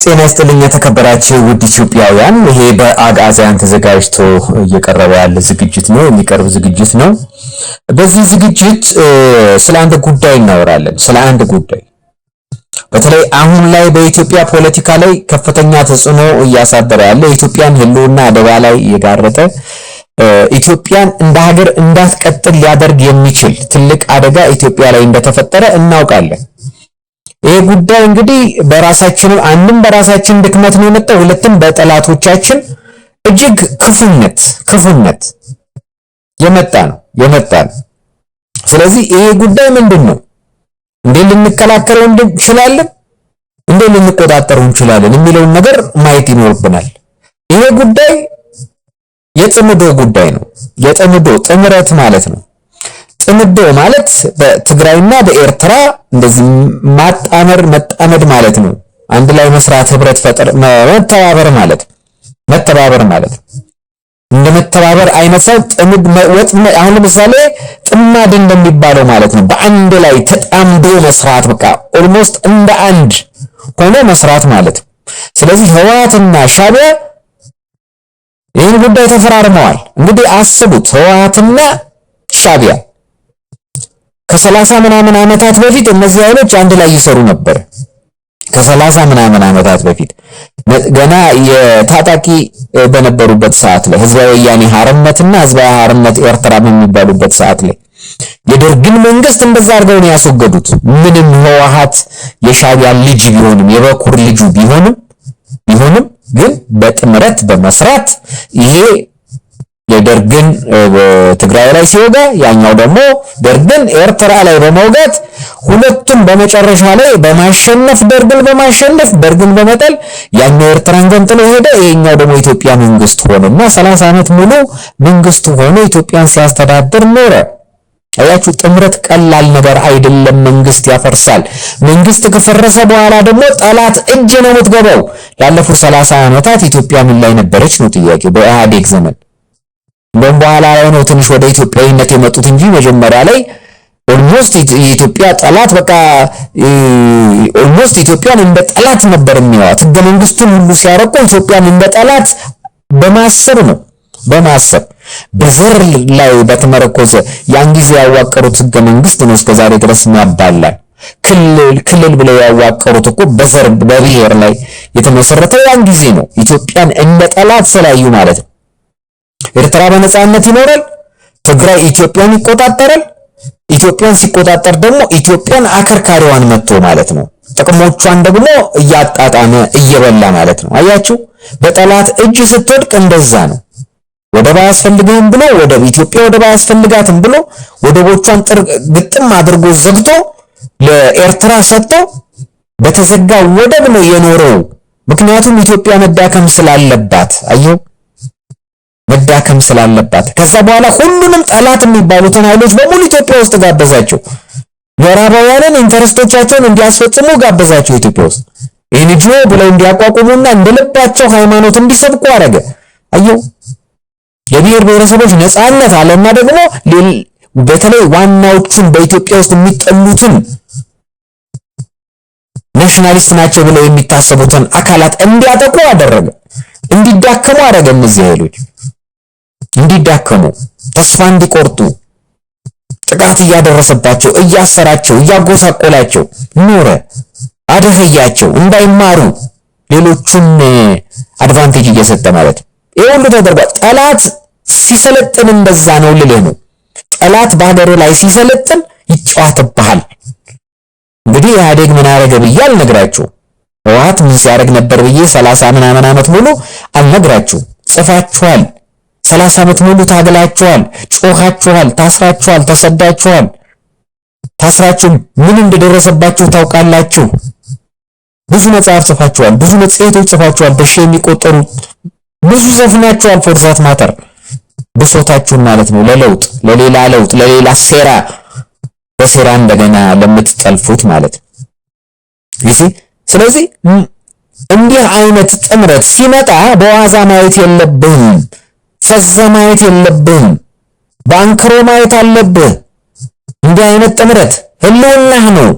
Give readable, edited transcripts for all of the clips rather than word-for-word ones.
ጤና ይስጥልኝ የተከበራችሁ ውድ ኢትዮጵያውያን፣ ይሄ በአጋዛን ተዘጋጅቶ እየቀረበ ያለ ዝግጅት ነው፣ የሚቀርብ ዝግጅት ነው። በዚህ ዝግጅት ስለ አንድ ጉዳይ እናወራለን። ስለ አንድ ጉዳይ በተለይ አሁን ላይ በኢትዮጵያ ፖለቲካ ላይ ከፍተኛ ተጽዕኖ እያሳደረ ያለ ኢትዮጵያን ህልውና አደጋ ላይ የጋረጠ ኢትዮጵያን እንደ ሀገር እንዳትቀጥል ሊያደርግ የሚችል ትልቅ አደጋ ኢትዮጵያ ላይ እንደተፈጠረ እናውቃለን። ይሄ ጉዳይ እንግዲህ አንድም በራሳችን ድክመት ነው የመጣው፣ ሁለትም በጠላቶቻችን እጅግ ክፉነት የመጣ ነው። ስለዚህ ይሄ ጉዳይ ምንድነው? እንዴት ልንከላከለው እንችላለን? እንዴት ልንቆጣጠረው እንችላለን የሚለውን ነገር ማየት ይኖርብናል። ይሄ ጉዳይ የጥምዶ ጉዳይ ነው። የጥምዶ ጥምረት ማለት ነው። ጥምዶ ማለት በትግራይና በኤርትራ እንደዚህ መጣመድ ማለት ነው። አንድ ላይ መስራት፣ ህብረት ፈጠር፣ መተባበር ማለት እንደ መተባበር አይነት ሰው አሁን ለምሳሌ ጥማድ እንደሚባለው ማለት ነው። በአንድ ላይ ተጣምዶ መስራት፣ በቃ ኦልሞስት እንደ አንድ ሆኖ መስራት ማለት ነው። ስለዚህ ህወሓትና ሻዕቢያ ይህን ጉዳይ ተፈራርመዋል። እንግዲህ አስቡት፣ ህወሓትና ሻዕቢያ ከ30 ምናምን ዓመታት በፊት እነዚህ ኃይሎች አንድ ላይ ይሰሩ ነበር። ከ30 ምናምን ዓመታት በፊት ገና የታጣቂ በነበሩበት ሰዓት ላይ ህዝባዊ ወያኔ ሓርነትና ህዝባዊ ሓርነት ኤርትራ በሚባሉበት ሰዓት ላይ የደርግን መንግስት እንደዛ አድርገው ነው ያስወገዱት። ምንም ህወሓት የሻዕቢያ ልጅ ቢሆንም የበኩር ልጁ ቢሆንም ግን በጥምረት በመስራት ይሄ የደርግን ትግራይ ላይ ሲወጋ ያኛው ደግሞ ደርግን ኤርትራ ላይ በመውጋት ሁለቱም በመጨረሻ ላይ በማሸነፍ ደርግን በመጠል ያኛው ኤርትራን ገንጥሎ ሄደ። ይሄኛው ደግሞ ኢትዮጵያ መንግስት ሆነና 30 ዓመት ሙሉ መንግስት ሆኖ ኢትዮጵያን ሲያስተዳድር ኖረ። አያችሁ፣ ጥምረት ቀላል ነገር አይደለም። መንግስት ያፈርሳል። መንግስት ከፈረሰ በኋላ ደግሞ ጠላት እጅ ነው የምትገባው። ላለፉት 30 ዓመታት ኢትዮጵያ ምን ላይ ነበረች ነው ጥያቄው። በኢህአዴግ ዘመን እንደውም በኋላ ላይ ነው ትንሽ ወደ ኢትዮጵያዊነት የመጡት እንጂ መጀመሪያ ላይ ኦልሞስት የኢትዮጵያ ጠላት በቃ ኦልሞስት ኢትዮጵያን እንደ ጠላት ነበር የሚያዩት። ህገ መንግስቱን ሁሉ ሲያረቁ ኢትዮጵያን እንደ ጠላት በማሰብ በዘር ላይ በተመረኮዘ ያን ጊዜ ያዋቀሩት ህገ መንግስት ነው እስከዛሬ ድረስ የሚያባላል። ክልል ብለው ያዋቀሩት እኮ በዘር በብሔር ላይ የተመሰረተ ያን ጊዜ ነው። ኢትዮጵያን እንደ ጠላት ስላዩ ማለት ነው። ኤርትራ በነፃነት ይኖራል፣ ትግራይ ኢትዮጵያን ይቆጣጠራል። ኢትዮጵያን ሲቆጣጠር ደግሞ ኢትዮጵያን አከርካሪዋን መጥቶ ማለት ነው ጥቅሞቿን ደግሞ እያጣጣመ እየበላ ማለት ነው። አያችሁ፣ በጠላት እጅ ስትወድቅ እንደዛ ነው። ወደብ አያስፈልግህም ብሎ ኢትዮጵያ ወደብ አያስፈልጋትም ብሎ ወደቦቿን ግጥም አድርጎ ዘግቶ ለኤርትራ ሰጥቶ በተዘጋ ወደብ ነው የኖረው። ምክንያቱም ኢትዮጵያ መዳከም ስላለባት ከዛ በኋላ ሁሉንም ጠላት የሚባሉትን ኃይሎች በሙሉ ኢትዮጵያ ውስጥ ጋበዛቸው። ምዕራባውያንን ኢንተረስቶቻቸውን እንዲያስፈጽሙ ጋበዛቸው። ኢትዮጵያ ውስጥ ኤንጂኦ ብለው እንዲያቋቁሙና እንደልባቸው ሃይማኖት እንዲሰብኩ አደረገ። አየው፣ የብሔር ብሔረሰቦች ነፃነት አለና ደግሞ በተለይ ዋናዎቹን በኢትዮጵያ ውስጥ የሚጠሉትን ናሽናሊስት ናቸው ብለው የሚታሰቡትን አካላት እንዲያጠቁ አደረገ፣ እንዲዳከሙ አደረገ። እነዚህ ኃይሎች እንዲዳከሙ፣ ተስፋ እንዲቆርጡ፣ ጥቃት እያደረሰባቸው፣ እያሰራቸው፣ እያጎሳቆላቸው ኖረ። አደረያቸው እንዳይማሩ፣ ሌሎቹን አድቫንቴጅ እየሰጠ ማለት ነው። ይሄ ሁሉ ተደርጓል። ጠላት ሲሰለጥን እንደዛ ነው ልልህ ነው። ጠላት በሀገሩ ላይ ሲሰለጥን ይጫወትብሃል። እንግዲህ ኢህአዴግ ምን አደረገ ብዬ አልነግራችሁም። ህወሓት ምን ሲያደርግ ነበር ብዬ 30 ምናምን ዓመት ሙሉ አልነግራችሁም። ጽፋችኋል። 30 ዓመት ሙሉ ታግላችኋል፣ ጮኻችኋል፣ ታስራችኋል፣ ተሰዳችኋል። ታስራችሁ ምን እንደደረሰባችሁ ታውቃላችሁ። ብዙ መጽሐፍ ጽፋችኋል፣ ብዙ መጽሔቶች ጽፋችኋል፣ በሺህ የሚቆጠሩ ብዙ ዘፍናችኋል። ፎርዛት ማተር ብሶታችሁን ማለት ነው ለለውጥ፣ ለሌላ ሴራ፣ በሴራ እንደገና ለምትጠልፉት ማለት ነው። ስለዚህ እንዲህ አይነት ጥምረት ሲመጣ በዋዛ ማየት የለብህም፣ ፈዘ ማየት የለብህም፣ ባንክሮ ማየት አለብህ። እንዲህ አይነት ጥምረት ህልውናህ ነው፣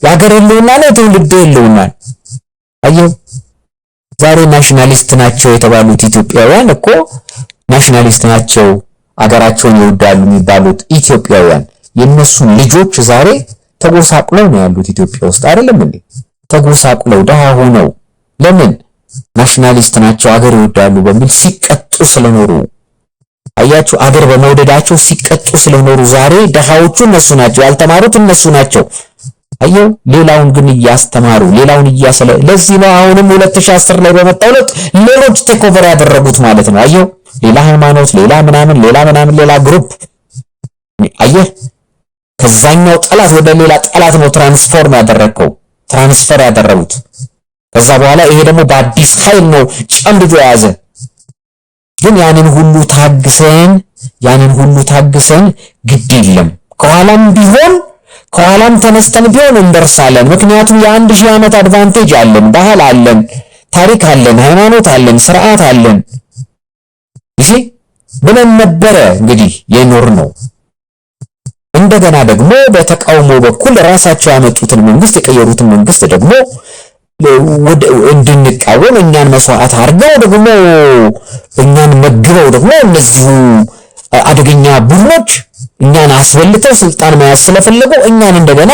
የሀገር ህልውና ነው፣ ትውልድ ህልውና። አየው ዛሬ ናሽናሊስት ናቸው የተባሉት ኢትዮጵያውያን እኮ ናሽናሊስት ናቸው አገራቸውን ይወዳሉ የሚባሉት ኢትዮጵያውያን የነሱ ልጆች ዛሬ ተጎሳቁለው ነው ያሉት ኢትዮጵያ ውስጥ አይደለም እንዴ? ተጎሳቁለው ደሃ ሆነው ለምን ናሽናሊስት ናቸው አገር ይወዳሉ በሚል ሲቀጡ ስለኖሩ አያችሁ፣ አገር በመውደዳቸው ሲቀጡ ስለኖሩ ዛሬ ደሃዎቹ እነሱ ናቸው፣ ያልተማሩት እነሱ ናቸው። አየው ሌላውን ግን እያስተማሩ ሌላውን እያሰለ ለዚህ ነው አሁንም 2010 ላይ በመጣው ለውጥ ሌሎች ቴክኦቨር ያደረጉት ማለት ነው። አየው ሌላ ሃይማኖት ሌላ ምናምን ሌላ ግሩፕ አየህ ከዛኛው ጠላት ወደ ሌላ ጠላት ነው ትራንስፈር ያደረጉት። ከዛ በኋላ ይሄ ደግሞ በአዲስ ኃይል ነው ጨምድዶ የያዘ። ግን ያንን ሁሉ ታግሰን ግድ የለም ከኋላም ተነስተን ቢሆን እንደርሳለን። ምክንያቱም የ1000 ዓመት አድቫንቴጅ አለን፣ ባህል አለን፣ ታሪክ አለን፣ ሃይማኖት አለን፣ ስርዓት አለን። እሺ ብለን ነበረ እንግዲህ የኖር ነው። እንደገና ደግሞ በተቃውሞ በኩል ራሳቸው ያመጡትን መንግስት የቀየሩትን መንግስት ደግሞ እንድንቃወም እኛን መስዋዕት አድርገው ደግሞ እኛን መግበው ደግሞ እነዚሁ አደገኛ ቡድኖች እኛን አስበልተው ስልጣን መያዝ ስለፈለጉ እኛን እንደገና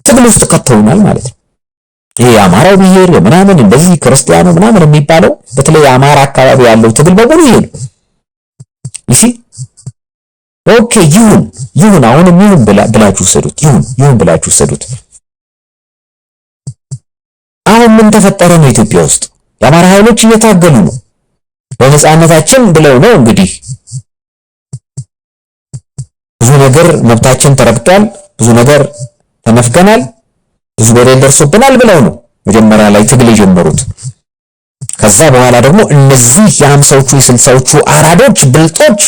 ትግል ውስጥ ከተውናል ማለት ነው። ይሄ የአማራው ብሔር ምናምን እንደዚህ ክርስቲያኑ ምናምን የሚባለው በተለይ የአማራ አካባቢ ያለው ትግል በሙሉ ይሄ ነው። እሺ ኦኬ ይሁን አሁንም ይሁን ብላችሁ ሰዱት። ይሁን ብላችሁ ሰዱት። አሁን ምን ተፈጠረ ነው? ኢትዮጵያ ውስጥ የአማራ ኃይሎች እየታገሉ ነው በነፃነታችን ብለው ነው እንግዲህ ብዙ ነገር መብታችን ተረግጧል፣ ብዙ ነገር ተነፍገናል፣ ብዙ በደል ደርሶብናል ብለው ነው መጀመሪያ ላይ ትግል የጀመሩት። ከዛ በኋላ ደግሞ እነዚህ የ50ዎቹ የ60ዎቹ አራዶች ብልጦች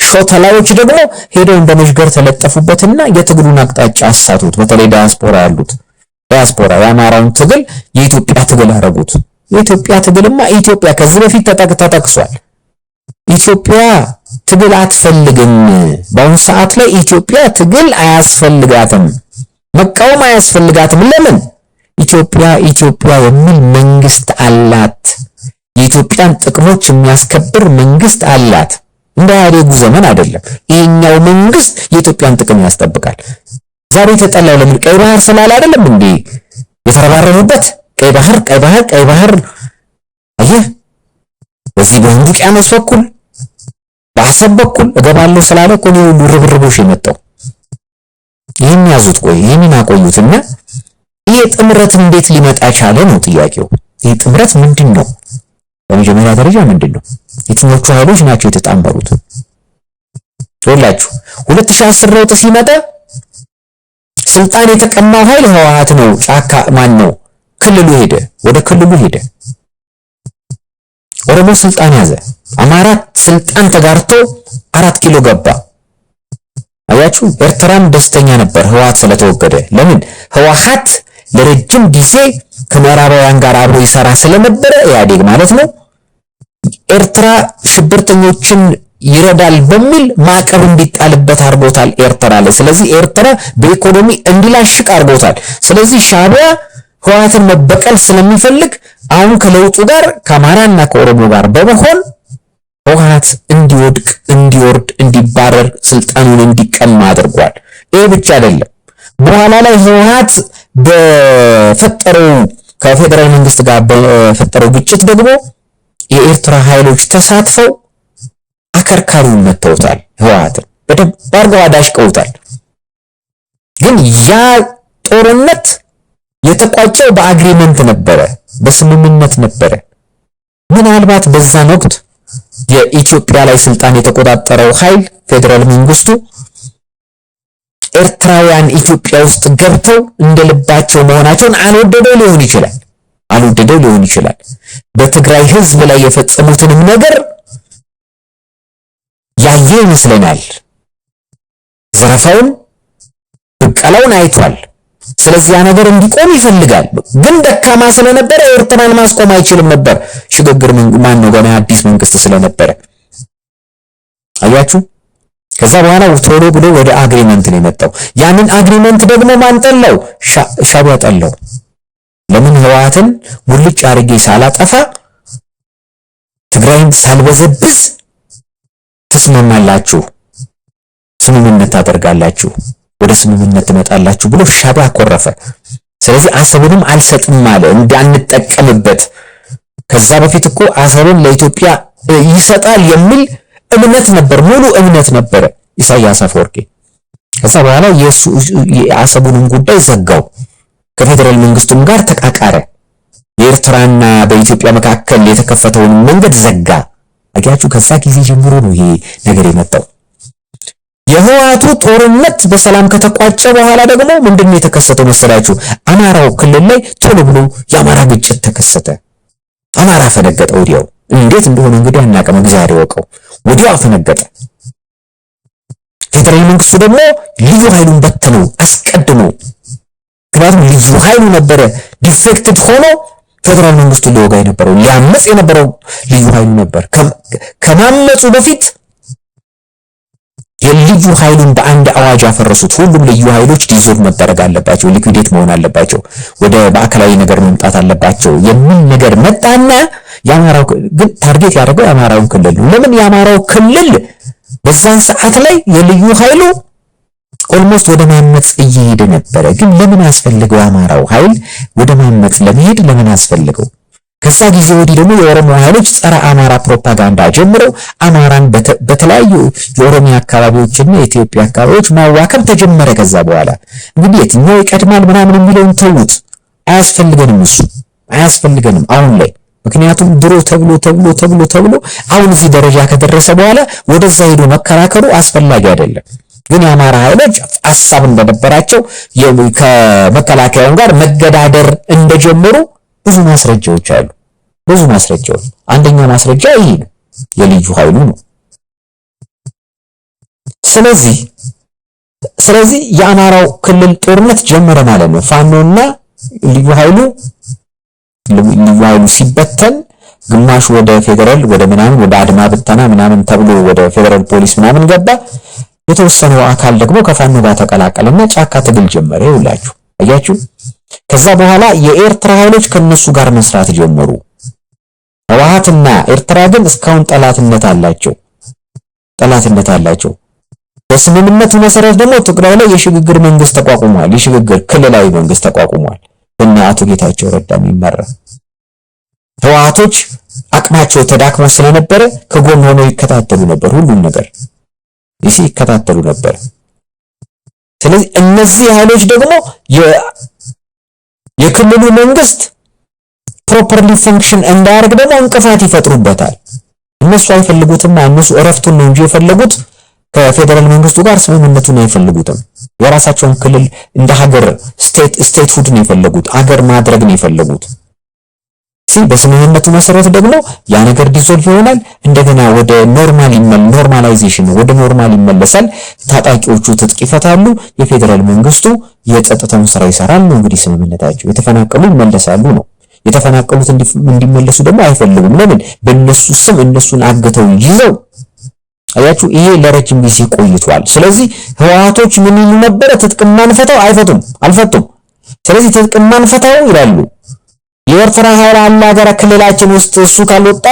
ሾተላዎች ደግሞ ሄደው እንደ መሽገር ተለጠፉበትና የትግሉን አቅጣጫ አሳቱት። በተለይ ዲያስፖራ የአማራውን ትግል የኢትዮጵያ ትግል አደረጉት። የኢትዮጵያ ትግልማ ኢትዮጵያ ከዚህ በፊት ተጠቅሷል። ኢትዮጵያ ትግል አትፈልግም። በአሁኑ ሰዓት ላይ ኢትዮጵያ ትግል አያስፈልጋትም፣ መቃወም አያስፈልጋትም። ለምን? ኢትዮጵያ የሚል መንግስት አላት። የኢትዮጵያን ጥቅሞች የሚያስከብር መንግስት አላት። እንደ ኢህአዴጉ ዘመን አይደለም። ይሄኛው መንግስት የኢትዮጵያን ጥቅም ያስጠብቃል። ዛሬ ተጠላው ለምን? ቀይ ባህር ስላለ አይደለም እንዴ የተረባረቡበት? ቀይ ባህር አየህ፣ በዚህ በህንድ ውቅያኖስ በኩል በአሰብ በኩል እገባለሁ ስላለ እኮ ነው ሁሉ ርብርቦሽ የመጣው። ይህን ያዙት፣ ይህንን አቆዩትና ይሄ ጥምረት እንዴት ሊመጣ ቻለ ነው ጥያቄው። ይሄ ጥምረት ምንድን ነው? በመጀመሪያ ደረጃ ምንድን ነው? የትኞቹ ኃይሎች ናቸው የተጣመሩት? ይኸውላችሁ 2010 ለውጥ ሲመጣ ስልጣን የተቀማው ኃይል ህወሓት ነው። ጫካ ማን ነው? ወደ ክልሉ ሄደ። ኦሮሞ ስልጣን ያዘ። አማራ ስልጣን ተጋርቶ 4 ኪሎ ገባ። አያችሁ፣ ኤርትራም ደስተኛ ነበር ህወሓት ስለተወገደ። ለምን? ህወሓት ለረጅም ጊዜ ከምዕራባውያን ጋር አብሮ ይሰራ ስለነበረ ኢህአዴግ ማለት ነው። ኤርትራ ሽብርተኞችን ይረዳል በሚል ማዕቀብ እንዲጣልበት አድርጎታል ኤርትራ ላይ። ስለዚህ ኤርትራ በኢኮኖሚ እንዲላሽቅ አድርጎታል። ስለዚህ ሻዕቢያ ህወሓትን መበቀል ስለሚፈልግ አሁን ከለውጡ ጋር ከአማራና ከኦሮሞ ጋር በመሆን ህወሓት እንዲወድቅ፣ እንዲወርድ፣ እንዲባረር፣ ስልጣኑን እንዲቀማ አድርጓል። ይሄ ብቻ አይደለም። በኋላ ላይ ህወሓት በፈጠረው ከፌደራል መንግስት ጋር በፈጠረው ግጭት ደግሞ የኤርትራ ኃይሎች ተሳትፈው አከርካሪውን መተውታል። ህወሓትን በደንብ አድርገው አዳሽቀውታል። ግን ያ ጦርነት የተቋጨው በአግሪመንት ነበረ፣ በስምምነት ነበረ። ምናልባት በዛን ወቅት የኢትዮጵያ ላይ ስልጣን የተቆጣጠረው ኃይል ፌደራል መንግስቱ ኤርትራውያን ኢትዮጵያ ውስጥ ገብተው እንደልባቸው መሆናቸውን አልወደደው ሊሆን ይችላል። በትግራይ ህዝብ ላይ የፈጸሙትንም ነገር ያየ ይመስለናል። ዘረፋውን፣ ብቀላውን አይቷል። ስለዚህ ያ ነገር እንዲቆም ይፈልጋል። ግን ደካማ ስለነበረ ኤርትራን ማስቆም አይችልም ነበር። ሽግግር ማን ነው ገና አዲስ መንግስት ስለነበረ አያችሁ። ከዛ በኋላ ቶሎ ብሎ ወደ አግሪመንት ነው የመጣው። ያንን አግሪመንት ደግሞ ማን ጠላው? ሻዕቢያ ጠላው። ለምን ህወሓትን ሙልጭ አርጌ ሳላጠፋ ትግራይን ሳልበዘብዝ ተስማማላችሁ ስምምነት ታደርጋላችሁ ወደ ስምምነት ትመጣላችሁ ብሎ ሻዕቢያ አኮረፈ። ስለዚህ አሰብንም አልሰጥም አለ እንዳንጠቀምበት። ከዛ በፊት እኮ አሰብን ለኢትዮጵያ ይሰጣል የሚል እምነት ነበር፣ ሙሉ እምነት ነበር ኢሳያስ አፈወርቂ። ከዛ በኋላ የአሰቡን ጉዳይ ዘጋው፣ ከፌደራል መንግስቱም ጋር ተቃቃረ። የኤርትራና በኢትዮጵያ መካከል የተከፈተውን መንገድ ዘጋ። አያችሁ፣ ከዛ ጊዜ ጀምሮ ነው ይሄ ነገር የመጣው። የህወሓቱ ጦርነት በሰላም ከተቋጨ በኋላ ደግሞ ምንድነው የተከሰተው መሰላችሁ? አማራው ክልል ላይ ቶሎ ብሎ የአማራ ግጭት ተከሰተ። አማራ ፈነገጠ ወዲያው። እንዴት እንደሆነ እንግዲህ አናውቅም፣ እግዚአብሔር ይወቀው። ወዲያው አፈነገጠ። ፌደራል መንግስቱ ደግሞ ልዩ ኃይሉን በተነው አስቀድሞ። ምክንያቱም ልዩ ኃይሉ ነበረ ዲፌክትድ ሆኖ ፌደራል መንግስቱ ሊወጋ የነበረው ሊያመጽ የነበረው ልዩ ኃይሉ ነበር። ከማመጹ በፊት የልዩ ኃይሉን በአንድ አዋጅ አፈረሱት። ሁሉም ልዩ ኃይሎች ዲዞልቭ መደረግ አለባቸው፣ ሊኩዊዴት መሆን አለባቸው፣ ወደ ማዕከላዊ ነገር መምጣት አለባቸው የሚል ነገር መጣና የአማራው ግን ታርጌት ያደረገው የአማራውን ክልል ነው። ለምን የአማራው ክልል በዛን ሰዓት ላይ የልዩ ኃይሉ ኦልሞስት ወደ ማመጽ እየሄደ ነበረ። ግን ለምን አስፈልገው አማራው ኃይል ወደ ማመጽ ለመሄድ ለምን አስፈልገው? ከዛ ጊዜ ወዲህ ደግሞ የኦሮሞ ኃይሎች ጸረ አማራ ፕሮፓጋንዳ ጀምረው አማራን በተለያዩ የኦሮሚያ አካባቢዎችና የኢትዮጵያ አካባቢዎች ማዋከብ ተጀመረ። ከዛ በኋላ እንግዲህ የትኛው ይቀድማል ምናምን የሚለውን ተውት፣ አያስፈልገንም፣ እሱ አያስፈልገንም አሁን ላይ። ምክንያቱም ድሮ ተብሎ አሁን እዚህ ደረጃ ከደረሰ በኋላ ወደዛ ሄዶ መከራከሩ አስፈላጊ አይደለም። ግን የአማራ ኃይሎች ሐሳብ እንደነበራቸው ከመከላከያው ጋር መገዳደር እንደጀመሩ ብዙ ማስረጃዎች አሉ። ብዙ ማስረጃዎች። አንደኛው ማስረጃ ይሄ ነው፣ የልዩ ኃይሉ ነው። ስለዚህ የአማራው ክልል ጦርነት ጀመረ ማለት ነው። ፋኖና ልዩ ኃይሉ ሲበተን ግማሽ ወደ ፌደራል ወደ ምናምን ወደ አድማ ብተና ምናምን ተብሎ ወደ ፌደራል ፖሊስ ምናምን ገባ። የተወሰነው አካል ደግሞ ከፋኖ ጋር ተቀላቀለና ጫካ ትግል ጀመረ። ይውላችሁ አያችሁ። ከዛ በኋላ የኤርትራ ኃይሎች ከነሱ ጋር መስራት ጀመሩ። ህወሓትና ኤርትራ ግን እስካሁን ጠላትነት አላቸው። በስምምነቱ መሰረት ደግሞ ትግራይ ላይ የሽግግር መንግስት ተቋቁሟል። የሽግግር ክልላዊ መንግስት ተቋቁሟል እና አቶ ጌታቸው ረዳ የሚመራ። ህወሓቶች አቅማቸው ተዳክሞ ስለነበረ ከጎን ሆነው ይከታተሉ ነበር፣ ሁሉም ነገር ይከታተሉ ነበር። ስለዚህ እነዚህ ኃይሎች ደግሞ የክልሉ መንግስት ፕሮፐርሊ ፈንክሽን እንዳያደርግ ደግሞ እንቅፋት ይፈጥሩበታል። እነሱ አይፈልጉትም። እነሱ እረፍቱን ነው እንጂ የፈለጉት ከፌደራል መንግስቱ ጋር ስምምነቱን አይፈልጉትም። የራሳቸውን ክልል እንደ ሀገር ስቴትሁድ ነው የፈለጉት፣ ሀገር ማድረግ ነው የፈለጉት። በስምምነቱ መሰረት ደግሞ ያ ነገር ዲዞልቭ ይሆናል። እንደገና ወደ ኖርማላይዜሽን ወደ ኖርማል ይመለሳል። ታጣቂዎቹ ትጥቅ ይፈታሉ። የፌደራል መንግስቱ የጸጥታውን ስራ ይሰራል ነው እንግዲህ ስምምነታቸው። የተፈናቀሉ ይመለሳሉ ነው። የተፈናቀሉት እንዲመለሱ ደግሞ አይፈልጉም። ለምን? በእነሱ ስም እነሱን አግተው ይዘው አያችሁ። ይሄ ለረጅም ጊዜ ቆይቷል። ስለዚህ ህወሓቶች ምን ይሉ ነበረ? ትጥቅ ማንፈታው አልፈቱም። ስለዚህ ትጥቅ ማንፈታው ይላሉ። የኤርትራ ኃይል አለ ሀገር ክልላችን ውስጥ እሱ ካልወጣ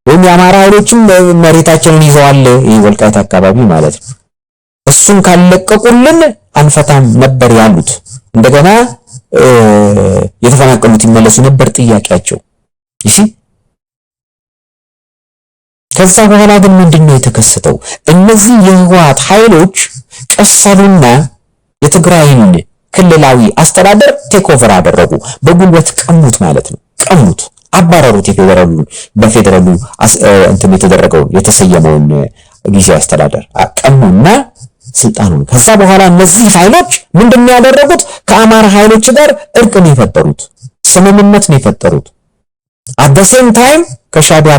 ወይም የአማራ ኃይሎችም መሬታችንን ይዘዋል፣ ይሄ ወልቃይት አካባቢ ማለት ነው፣ እሱን ካልለቀቁልን አንፈታም ነበር ያሉት። እንደገና የተፈናቀሉት ይመለሱ ነበር ጥያቄያቸው። እሺ ከዛ በኋላ ግን ምንድነው የተከሰተው? እነዚህ የህወሓት ኃይሎች ቀሰሉና የትግራይን ክልላዊ አስተዳደር ቴክ ኦቨር አደረጉ። በጉልበት ቀሙት ማለት ነው። አባረሩት። በፌደራሉ እንትን የተደረገው የተሰየመውን ጊዜያዊ አስተዳደር ቀሙና ስልጣኑን። ከዛ በኋላ እነዚህ ኃይሎች ምንድነው ያደረጉት? ከአማራ ኃይሎች ጋር እርቅ ነው የፈጠሩት፣ ስምምነት ነው የፈጠሩት። አት ሴም ታይም ከሻዕቢያ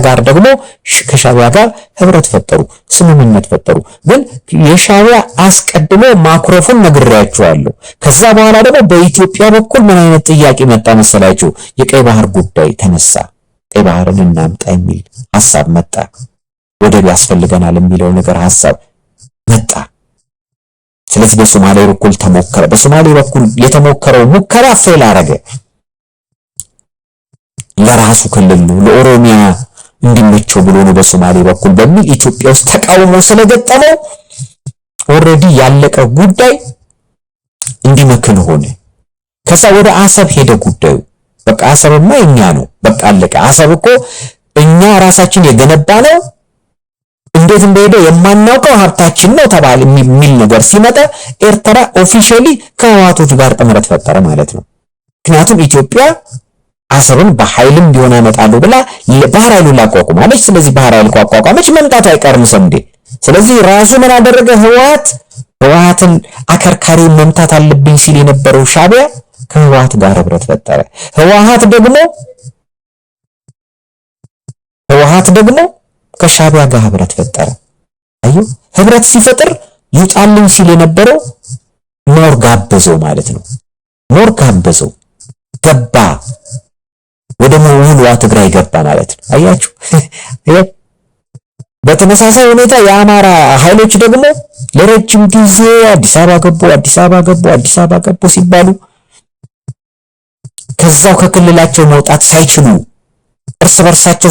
ጋር ህብረት ፈጠሩ፣ ስምምነት ፈጠሩ። ግን የሻዕቢያ አስቀድሞ ማክሮፉን ነግሬያቸዋለሁ። ከዛ በኋላ ደግሞ በኢትዮጵያ በኩል ምን አይነት ጥያቄ መጣ መሰላችሁ? የቀይ ባህር ጉዳይ ተነሳ። ቀይ ባህርን እናምጣ የሚል ሐሳብ መጣ። ወደብ ያስፈልገናል የሚለው ነገር ሐሳብ መጣ። ስለዚህ በሶማሌ በኩል ተሞከረ። በሶማሌ በኩል የተሞከረው ሙከራ ፌል አረገ። ለራሱ ክልል ነው ለኦሮሚያ እንዲመቸው ብሎ ነው በሶማሌ በኩል በሚል ኢትዮጵያ ውስጥ ተቃውሞ ስለገጠመው ኦሬዲ ያለቀ ጉዳይ እንዲመክን ሆነ። ከዛ ወደ አሰብ ሄደ ጉዳዩ። በቃ አሰብማ እኛ ነው በቃ አለቀ። አሰብ እኮ እኛ ራሳችን የገነባ ነው እንዴት እንደሄደ የማናውቀው ሀብታችን ነው ተባለ የሚል ነገር ሲመጣ ኤርትራ ኦፊሻሊ ከህወሓቶች ጋር ጥምረት ፈጠረ ማለት ነው። ምክንያቱም ኢትዮጵያ አሰብን በኃይልም ቢሆን አመጣለሁ ብላ ባህር ኃይሉን ላቋቁማለች። ስለዚህ ባህር ኃይል ቋቋመች መምጣቱ አይቀርም ሰንዴ። ስለዚህ ራሱ ምን አደረገ? ህወሓትን አከርካሪ መምታት አለብኝ ሲል የነበረው ሻዕቢያ ከህወሓት ጋር ህብረት ፈጠረ። ህወሓት ደግሞ ከሻዕቢያ ጋር ህብረት ፈጠረ። አዩ ህብረት ሲፈጥር ይውጣልኝ ሲል የነበረው ሞር ጋበዘው ማለት ነው። ሞር ጋበዘው ገባ ወደ ሙሉዋ ትግራይ ገባ ማለት ነው። አያችሁ በተመሳሳይ ሁኔታ የአማራ ኃይሎች ደግሞ ለረጅም ጊዜ አዲስ አበባ ገቡ ሲባሉ ከዛው ከክልላቸው መውጣት ሳይችሉ እርስ በርሳቸው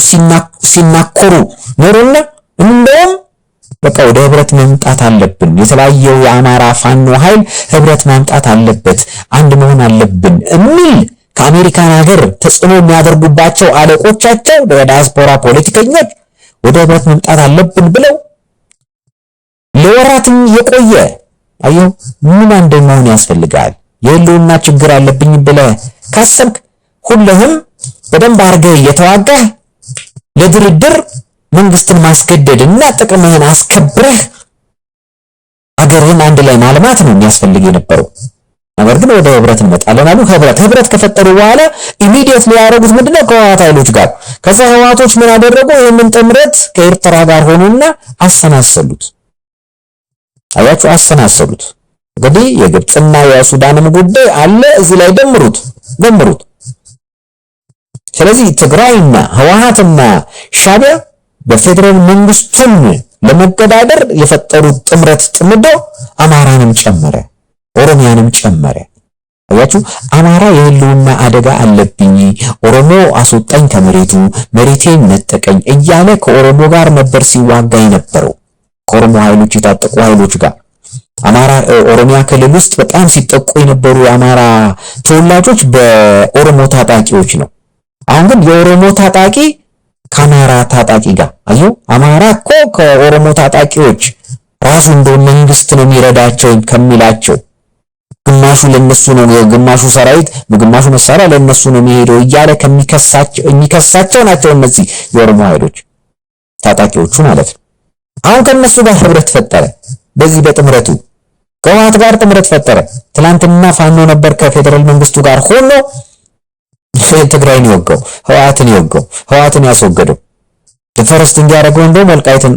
ሲናኮሩ ኖሩና እንደውም በቃ ወደ ህብረት መምጣት አለብን፣ የተለያየው የአማራ ፋኖ ኃይል ህብረት ማምጣት አለበት፣ አንድ መሆን አለብን የሚል ከአሜሪካን ሀገር ተጽዕኖ የሚያደርጉባቸው አለቆቻቸው በዲያስፖራ ፖለቲከኞች ወደ ህብረት መምጣት አለብን ብለው ለወራትም የቆየ አየው። ምን አንድ መሆን ያስፈልጋል? የህልውና ችግር አለብኝ ብለህ ካሰብክ ሁሉም በደንብ አድርገህ እየተዋጋህ ለድርድር መንግስትን ማስገደድና ጥቅምህን አስከብረህ አገርህን አንድ ላይ ማልማት ነው የሚያስፈልግ የነበረው። ነገር ግን ወደ ህብረት እንመጣለን አሉ። ህብረት ከፈጠሩ በኋላ ኢሚዲየትሊ ያደረጉት ምንድነው? ከህወሓት ኃይሎች ጋር። ከዛ ህወሓቶች ምን አደረጉ? ይህንን ጥምረት ከኤርትራ ጋር ሆኑና አሰናሰሉት። አያችሁ፣ አሰናሰሉት። እንግዲህ የግብጽና የሱዳንም ጉዳይ አለ እዚህ ላይ ደምሩት። ስለዚህ ትግራይና ህወሓትና ሻዕቢያ በፌደራል መንግስቱን ለመገዳደር የፈጠሩት ጥምረት ጥምዶ አማራንም ጨመረ፣ ኦሮሚያንም ጨመረ። አያችሁ፣ አማራ የህልውና አደጋ አለብኝ፣ ኦሮሞ አስወጣኝ ከመሬቱ፣ መሬቴን ነጠቀኝ እያለ ከኦሮሞ ጋር ነበር ሲዋጋ የነበረው፣ ከኦሮሞ ኃይሎች የታጠቁ ኃይሎች ጋር። አማራ ኦሮሚያ ክልል ውስጥ በጣም ሲጠቁ የነበሩ የአማራ ተወላጆች በኦሮሞ ታጣቂዎች ነው። አሁን ግን የኦሮሞ ታጣቂ ከአማራ ታጣቂ ጋር አዩ። አማራ እኮ ከኦሮሞ ታጣቂዎች ራሱ እንደ መንግስት ነው የሚረዳቸው ከሚላቸው ግማሹ ለነሱ ነው፣ ግማሹ ሰራዊት ግማሹ መሳሪያ ለነሱ ነው የሚሄደው እያለ የሚከሳቸው ናቸው እነዚህ የኦሮሞ ኃይሎች ታጣቂዎቹ ማለት ነው። አሁን ከነሱ ጋር ህብረት ፈጠረ። በዚህ በጥምረቱ ከህወሓት ጋር ጥምረት ፈጠረ። ትላንትና ፋኖ ነበር ከፌደራል መንግስቱ ጋር ሆኖ ትግራይን ይወጋው፣ ህወሓትን ያስወገደው። ፈረስት እንዲያደርገው እንደውም ወልቃይትን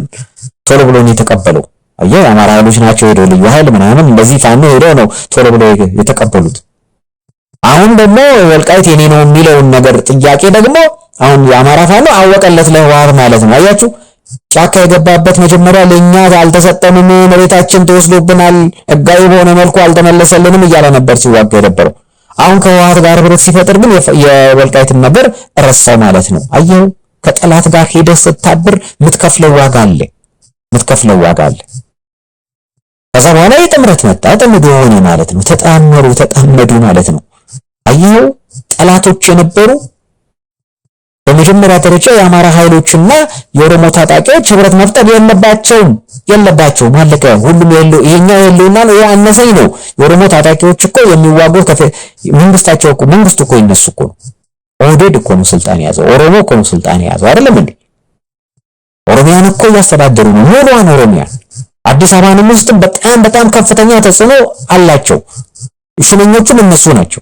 ቶሎ ብሎ ነው የተቀበለው። አየህ፣ አማራ ኃይሎች ናቸው ሄደው ልዩ ኃይል ምናምን እንደዚህ ፋኖ ሄደው ነው ቶሎ ብሎ የተቀበሉት። አሁን ደግሞ ወልቃይት የኔ ነው የሚለውን ነገር ጥያቄ ደግሞ አሁን የአማራ ፋኖ አወቀለት ለህወሓት ማለት ነው። አያችሁ፣ ጫካ የገባበት መጀመሪያ ለኛ አልተሰጠንም፣ መሬታችን ተወስዶብናል፣ ህጋዊ በሆነ መልኩ አልተመለሰልንም እያለ ነበር ሲዋጋ የነበረው። አሁን ከህወሓት ጋር ህብረት ሲፈጥር ግን የወልቃይትን ነገር ረሳው ማለት ነው። አየው፣ ከጠላት ጋር ሄደህ ስታብር የምትከፍለው ዋጋ አለ። ከዛ በኋላ የጥምረት መጣ፣ ጥምዶ ሆነ ማለት ነው። ተጣመዱ ማለት ነው። አየው፣ ጠላቶች የነበሩ በመጀመሪያ ደረጃ የአማራ ኃይሎችና የኦሮሞ ታጣቂዎች ህብረት መፍጠር የለባቸውም። አለቀ። ሁሉም ይሄኛው የለውና ነው ያነሰኝ ነው። የኦሮሞ ታጣቂዎች እኮ የሚዋጉት መንግስታቸው እኮ መንግስቱ እኮ ይነሱ እኮ ነው። ኦህዴድ እኮ ነው ስልጣን ያዘው። ኦሮሞ እኮ ነው ስልጣን ያዘው አይደለም እንዴ? ኦሮሚያን እኮ እያስተዳደሩ ነው። ሙሉዋን ኦሮሚያ አዲስ አበባንም ውስጥ በጣም ከፍተኛ ተጽዕኖ አላቸው። ሽመኞቹም እነሱ ናቸው።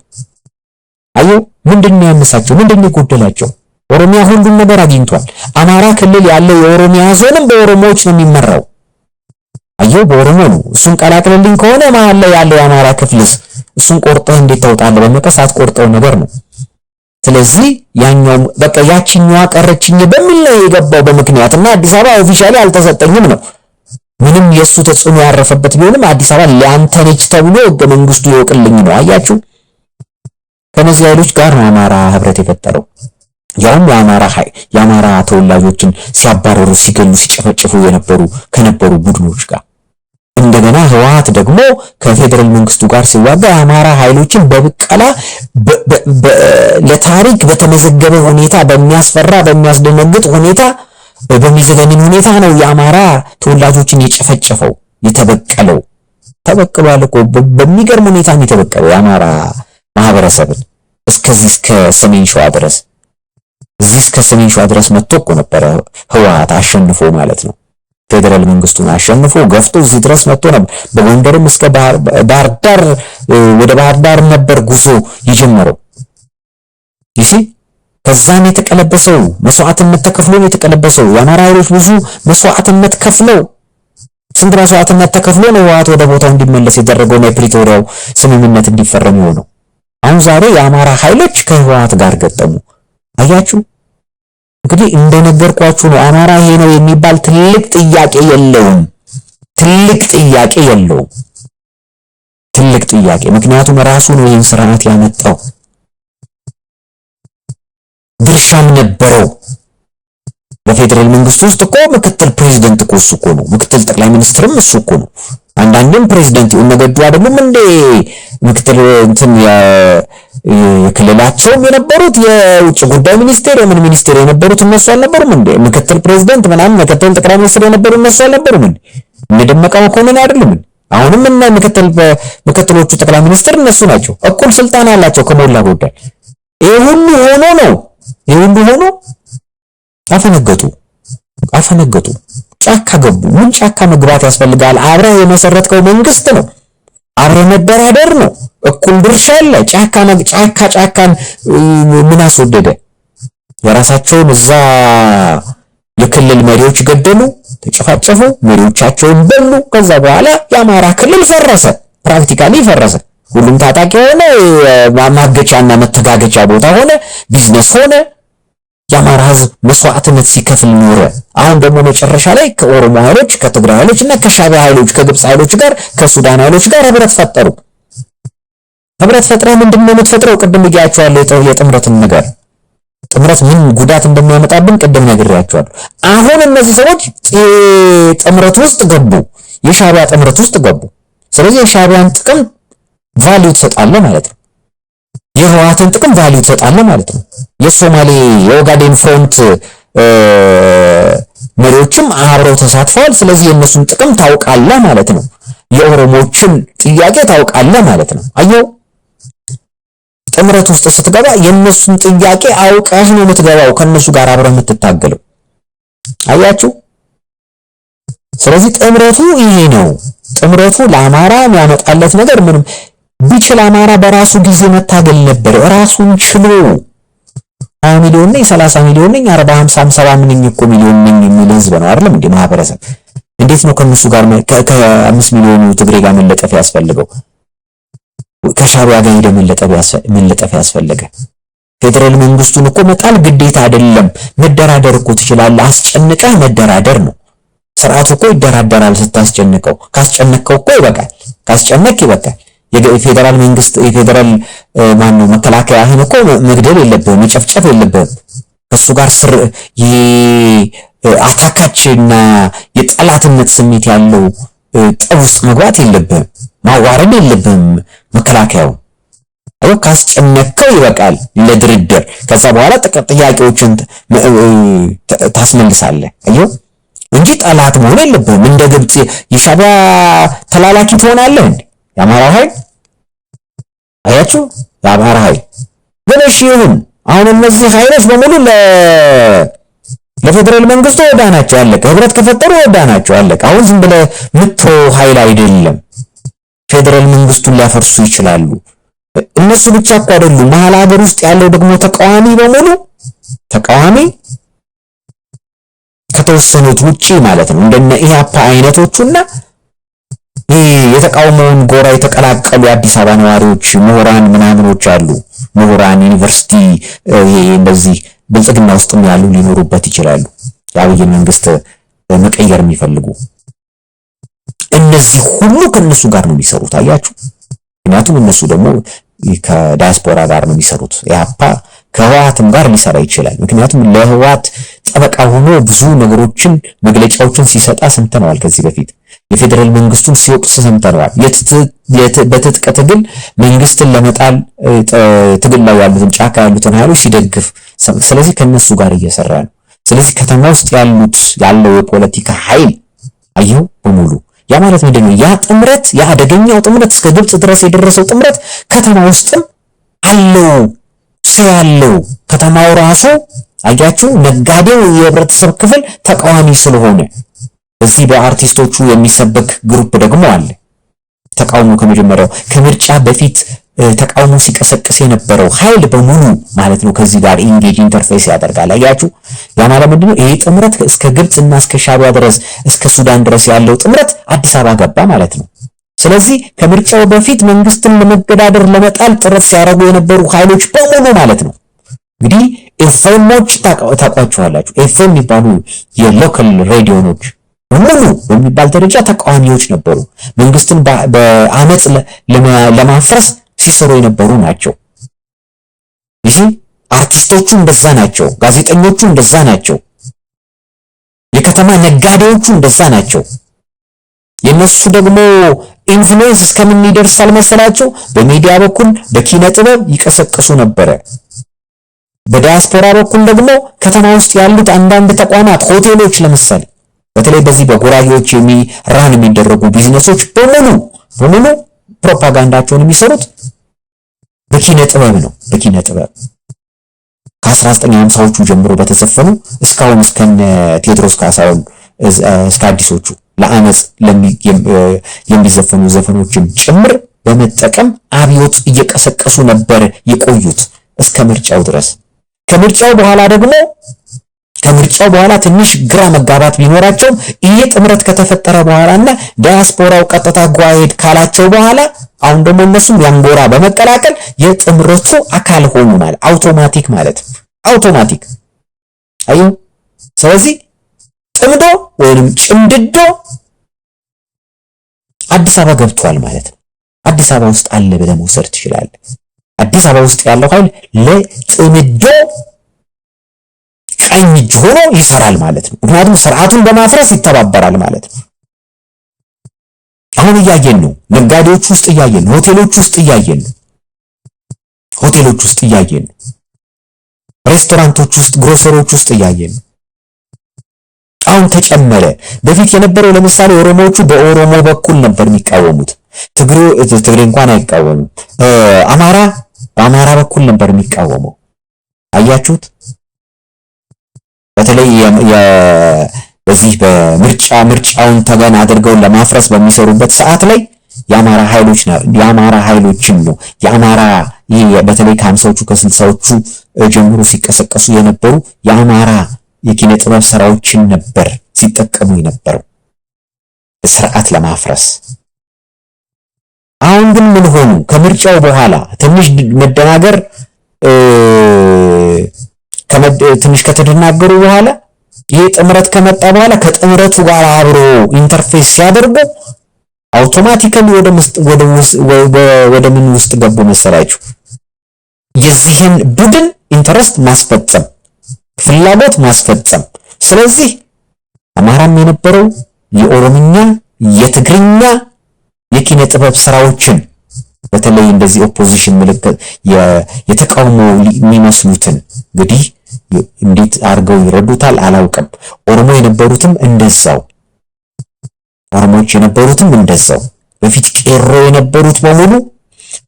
አዩ፣ ምንድነው ያነሳቸው? ምንድነው ጎደላቸው? ኦሮሚያ ሁሉም ነገር አግኝቷል። አማራ ክልል ያለው የኦሮሚያ ዞንም በኦሮሞዎች ነው የሚመራው። አየው፣ በኦሮሞ ነው። እሱን ቀላቅልልኝ ከሆነ መሀል ላይ ያለው የአማራ ክፍልስ እሱን ቆርጠህ እንዴት ታውጣለህ? በመቀስ አትቆርጠው ነገር ነው። ስለዚህ ያኛው በቃ ያቺኛዋ ቀረችኝ በሚል ነው የገባው በምክንያትና አዲስ አበባ ኦፊሻሊ አልተሰጠኝም ነው። ምንም የሱ ተጽዕኖ ያረፈበት ቢሆንም አዲስ አበባ ለአንተ ነች ተብሎ ህገ መንግስቱ ይወቅልኝ ነው። አያችሁ፣ ከነዚህ ኃይሎች ጋር ነው አማራ ህብረት የፈጠረው። ያውም የአማራ ተወላጆችን ሲያባረሩ ሲገሉ ሲጨፈጭፉ ከነበሩ ቡድኖች ጋር እንደገና ህወሓት ደግሞ ከፌደራል መንግስቱ ጋር ሲዋጋ የአማራ ኃይሎችን በብቀላ ለታሪክ በተመዘገበ ሁኔታ በሚያስፈራ በሚያስደነግጥ ሁኔታ በሚዘገንን ሁኔታ ነው የአማራ ተወላጆችን የጨፈጨፈው የተበቀለው። ተበቅሏል እኮ በሚገርም ሁኔታ ነው የተበቀለው የአማራ ማህበረሰብን እስከ ሰሜን ሸዋ ድረስ እስከ ሰሜን ሸዋ ድረስ መጥቶ እኮ ነበረ ህወሓት አሸንፎ ማለት ነው። ፌደራል መንግስቱን አሸንፎ ገፍቶ እዚህ ድረስ መጥቶ ነበር። በጎንደርም እስከ ባህር ዳር ወደ ባህር ዳር ነበር ጉዞ የጀመረው። ይሄ ከዛም የተቀለበሰው መስዋዕትነት ተከፍሎ የተቀለበሰው የአማራ ኃይሎች ብዙ መስዋዕትነት ከፍለው ስንት መስዋዕትነት ተከፍሎ ነው ህወሓት ወደ ቦታው እንዲመለስ የደረገው የፕሪቶሪያው ስምምነት እንዲፈረም የሆነው። አሁን ዛሬ የአማራ ኃይሎች ከህወሓት ጋር ገጠሙ። አያችሁ እንግዲህ እንደነገርኳችሁ ነው። አማራ ይሄ ነው የሚባል ትልቅ ጥያቄ የለውም። ትልቅ ጥያቄ ምክንያቱም ራሱ ነው ይህን ስርዓት ያመጣው። ድርሻም ነበረው በፌደራል መንግስት ውስጥ እኮ ምክትል ፕሬዝዳንት እኮ እሱ እኮ ነው። ምክትል ጠቅላይ ሚኒስትርም እሱ እኮ ነው። አንዳንዴም ፕሬዝዳንት ይነገዱ አይደለም እንዴ ምክትል እንትን የክልላቸውም የነበሩት የውጭ ጉዳይ ሚኒስቴር የምን ሚኒስቴር የነበሩት እነሱ አልነበሩም እንዴ? ምክትል ፕሬዝዳንት ምናምን ምክትል ጠቅላይ ሚኒስትር የነበሩ እነሱ አልነበሩም እንዴ? እንደደመቀ መኮንን አይደለም እንዴ? አሁንም እና ምክትሎቹ ጠቅላይ ሚኒስትር እነሱ ናቸው። እኩል ስልጣን ያላቸው ከሞላ ጎደል። ይሄ ሁሉ ሆኖ አፈነገጡ፣ ጫካ ገቡ። ምን ጫካ መግባት ያስፈልጋል? አብረህ የመሰረትከው መንግስት ነው። አብረህ መደራደር ነው። እኩል ድርሻ አለ። ጫካን ምን አስወደደ? የራሳቸውን እዛ የክልል መሪዎች ገደሉ፣ ተጨፋጨፉ፣ መሪዎቻቸውን በሉ። ከዛ በኋላ የአማራ ክልል ፈረሰ፣ ፕራክቲካሊ ፈረሰ። ሁሉም ታጣቂ ሆነ፣ ማገቻና መተጋገቻ ቦታ ሆነ፣ ቢዝነስ ሆነ። የአማራ ህዝብ መስዋዕትነት ሲከፍል ኖረ። አሁን ደግሞ መጨረሻ ላይ ከኦሮሞ ኃይሎች ከትግራይ ኃይሎች እና ከሻዕቢያ ኃይሎች ከግብጽ ኃይሎች ጋር ከሱዳን ኃይሎች ጋር ህብረት ፈጠሩ። ህብረት ፈጥረህ ምንድነው የምትፈጥረው? ቅድም ብያችኋለሁ የጥምረትን ነገር። ጥምረት ምን ጉዳት እንደሚያመጣብን ቅድም ነግሬያችኋለሁ። አሁን እነዚህ ሰዎች ጥምረት ውስጥ ገቡ፣ የሻዕቢያ ጥምረት ውስጥ ገቡ። ስለዚህ የሻዕቢያን ጥቅም ቫልዩ ትሰጣለህ ማለት ነው። የህወሓትን ጥቅም ቫልዩ ትሰጣለህ ማለት ነው። የሶማሌ የኦጋዴን ፍሮንት መሪዎችም አብረው ተሳትፈዋል። ስለዚህ የእነሱን ጥቅም ታውቃለህ ማለት ነው። የኦሮሞችን ጥያቄ ታውቃለህ ማለት ነው። አየው ጥምረት ውስጥ ስትገባ የእነሱን ጥያቄ አውቀህ ነው የምትገባው፣ ከነሱ ጋር አብረህ የምትታገለው። አያችሁ። ስለዚህ ጥምረቱ ይሄ ነው። ጥምረቱ ለአማራ የሚያመጣለት ነገር ምንም ቢችል አማራ በራሱ ጊዜ መታገል ነበር። ራሱን ችሎ 20 ሚሊዮን ነኝ 30 ሚሊዮን ነኝ 40 50 70 ነኝ እኮ ሚሊዮን ነኝ የሚል ህዝብ ነው አይደለም እንዴ? ማህበረሰብ እንዴት ነው ከነሱ ጋር ከ5 ሚሊዮኑ ትግሬ ጋር መለጠፍ ያስፈልገው? ከሻዕቢያ ጋር ሄደ መለጠፍ ያስፈልገ? ፌደራል መንግስቱን እኮ መጣል ግዴታ አይደለም። መደራደር እኮ ትችላለህ። አስጨንቀህ መደራደር ነው። ስርዓቱ እኮ ይደራደራል ስታስጨንቀው። ካስጨነቀው እኮ ይበቃል። ካስጨነቅ ይበቃል። የፌደራል መንግስት የፌደራል ማነው መከላከያህን እኮ መግደል የለብህም፣ መጨፍጨፍ የለብህም። ከሱ ጋር አታካችና የጠላትነት ስሜት ያለው ጠብ ውስጥ መግባት የለብህም፣ ማዋረድ የለብህም መከላከያው። አዎ ካስጨነቀው ይበቃል ለድርድር። ከዛ በኋላ ጥያቄዎችን ታስመልሳለህ። አየው እንጂ ጠላት መሆን የለብህም። እንደ ግብጽ የሻዕቢያ ተላላኪ ትሆናለህ እንዴ? የአማራ ኃይል አያችሁ፣ የአማራ ኃይል ግን እሺ ይሁን። አሁን እነዚህ ኃይሎች በሙሉ ለፌደራል መንግስቱ ወዳ ናቸው፣ አለቀ። ህብረት ከፈጠሩ ወዳ ናቸው፣ አለቀ። አሁን ዝም ብለህ ምትተው ኃይል አይደለም። ፌደራል መንግስቱን ሊያፈርሱ ይችላሉ። እነሱ ብቻ እኮ አይደሉም። መሀል ሀገር ውስጥ ያለው ደግሞ ተቃዋሚ በሙሉ ተቃዋሚ ከተወሰኑት ውጪ ማለት ነው እንደነ ኢህአፓ አይነቶቹና የተቃውሞውን ጎራ የተቀላቀሉ አዲስ አበባ ነዋሪዎች ምሁራን ምናምኖች አሉ። ምሁራን ዩኒቨርሲቲ እንደዚህ ብልጽግና ውስጥም ያሉ ሊኖሩበት ይችላሉ። የአብይ መንግስት መቀየር የሚፈልጉ እነዚህ ሁሉ ከነሱ ጋር ነው የሚሰሩት። አያችሁ፣ ምክንያቱም እነሱ ደግሞ ከዳያስፖራ ጋር ነው የሚሰሩት። ኢህአፓ ከህወሓትም ጋር ሊሰራ ይችላል። ምክንያቱም ለህወሓት ጠበቃ ሆኖ ብዙ ነገሮችን መግለጫዎችን ሲሰጣ ሰምተናል። ከዚህ በፊት የፌደራል መንግስቱን ሲወቅስ ሰምተናል። በትጥቅ ትግል መንግስትን ለመጣል ትግል ላይ ያሉትን ጫካ ያሉትን ኃይሎች ሲደግፍ፣ ስለዚህ ከነሱ ጋር እየሰራ ነው። ስለዚህ ከተማ ውስጥ ያለው የፖለቲካ ኃይል አየው በሙሉ ያ ማለት ምንድነው? ያ ጥምረት ያ አደገኛው ጥምረት እስከ ግብጽ ድረስ የደረሰው ጥምረት ከተማ ውስጥም አለው ያለው ከተማው ራሱ አያችሁ ነጋዴው የህብረተሰብ ክፍል ተቃዋሚ ስለሆነ በዚህ በአርቲስቶቹ የሚሰበክ ግሩፕ ደግሞ አለ። ተቃውሞ ከመጀመሪያው ከምርጫ በፊት ተቃውሞ ሲቀሰቅስ የነበረው ኃይል በሙሉ ማለት ነው ከዚህ ጋር ኢንጌጅ ኢንተርፌስ ያደርጋል። አያችሁ ያ ማለት ምንድነው? ይሄ ጥምረት እስከ ግብጽና እስከ ሻዕቢያ ድረስ እስከ ሱዳን ድረስ ያለው ጥምረት አዲስ አበባ ገባ ማለት ነው። ስለዚህ ከምርጫው በፊት መንግስትን ለመገዳደር ለመጣል ጥረት ሲያደርጉ የነበሩ ኃይሎች በሙሉ ማለት ነው እንግዲህ ኤፍኤሞች ታቋቸዋላችሁ። ኤፍኤም የሚባሉ የሎካል ሬዲዮኖች በሙሉ በሚባል ደረጃ ተቃዋሚዎች ነበሩ። መንግስትን በአመጽ ለማፍረስ ሲሰሩ የነበሩ ናቸው። ይህ አርቲስቶቹ እንደዛ ናቸው፣ ጋዜጠኞቹ እንደዛ ናቸው፣ የከተማ ነጋዴዎቹ እንደዛ ናቸው። የነሱ ደግሞ ኢንፍሉዌንስ እስከምን ይደርሳል መሰላቸው? በሚዲያ በኩል በኪነ ጥበብ ይቀሰቅሱ ነበረ። በዲያስፖራ በኩል ደግሞ ከተማ ውስጥ ያሉት አንዳንድ ተቋማት፣ ሆቴሎች ለምሳሌ በተለይ በዚህ በጉራጌዎች የሚደረጉ ቢዝነሶች በሙሉ ፕሮፓጋንዳቸውን የሚሰሩት በኪነ ጥበብ ነው። በኪነ ጥበብ ከ1950ዎቹ ጀምሮ በተዘፈኑ እስካሁን እስከነ ቴዎድሮስ ካሳሁን እስከ አዲሶቹ ለአመጽ የሚዘፈኑ ዘፈኖችን ጭምር በመጠቀም አብዮት እየቀሰቀሱ ነበር የቆዩት እስከ ምርጫው ድረስ። ከምርጫው በኋላ ትንሽ ግራ መጋባት ቢኖራቸውም ይሄ ጥምረት ከተፈጠረ በኋላና ዲያስፖራው ቀጥታ ጓሄድ ካላቸው በኋላ አሁን ደግሞ እነሱም ያንጎራ በመቀላቀል የጥምረቱ አካል ሆኑ ማለት አውቶማቲክ ማለት አውቶማቲክ አዩ። ስለዚህ ጥምዶ ወይንም ጭምድዶ አዲስ አበባ ገብቷል ማለት ነው። አዲስ አበባ ውስጥ አለ ብለህ መውሰድ ትችላለህ። አዲስ አበባ ውስጥ ያለው ኃይል ለጥምዶ ቀኝ እጅ ሆኖ ይሰራል ማለት ነው። ምክንያቱም ስርዓቱን በማፍረስ ይተባበራል ማለት ነው። አሁን እያየን ነው። ነጋዴዎች ውስጥ እያየን ነው። ሆቴሎች ውስጥ እያየን ነው። ሬስቶራንቶች ውስጥ፣ ግሮሰሪዎች ውስጥ እያየን ነው። አሁን ተጨመረ። በፊት የነበረው ለምሳሌ ኦሮሞዎቹ በኦሮሞ በኩል ነበር የሚቃወሙት። ትግሬ እንኳን አይቃወምም። አማራ በአማራ በኩል ነበር የሚቃወመው። አያችሁት? በተለይ በዚህ ምርጫውን ተገን አድርገው ለማፍረስ በሚሰሩበት ሰዓት ላይ የአማራ ኃይሎችን ነው በተለይ ከ50ዎቹ ከ60ዎቹ ጀምሮ ሲቀሰቀሱ የነበሩ የአማራ የኪነ ጥበብ ስራዎችን ነበር ሲጠቀሙ የነበረው ስርዓት ለማፍረስ። አሁን ግን ምን ሆኑ? ከምርጫው በኋላ ትንሽ መደናገር ትንሽ ከተደናገሩ በኋላ ይሄ ጥምረት ከመጣ በኋላ ከጥምረቱ ጋር አብሮ ኢንተርፌስ ሲያደርጉ አውቶማቲካሊ ወደ ምን ውስጥ ገቡ መሰላችሁ? የዚህን ቡድን ኢንተረስት ማስፈጸም፣ ፍላጎት ማስፈጸም። ስለዚህ አማራም የነበረው የኦሮምኛ የትግርኛ የኪነ ጥበብ ስራዎችን በተለይ እንደዚህ ኦፖዚሽን ምልክት የተቃውሞ የሚመስሉትን እንግዲህ እንዴት አድርገው ይረዱታል አላውቅም። ኦሮሞዎች የነበሩትም እንደዛው በፊት ቄሮ የነበሩት በሙሉ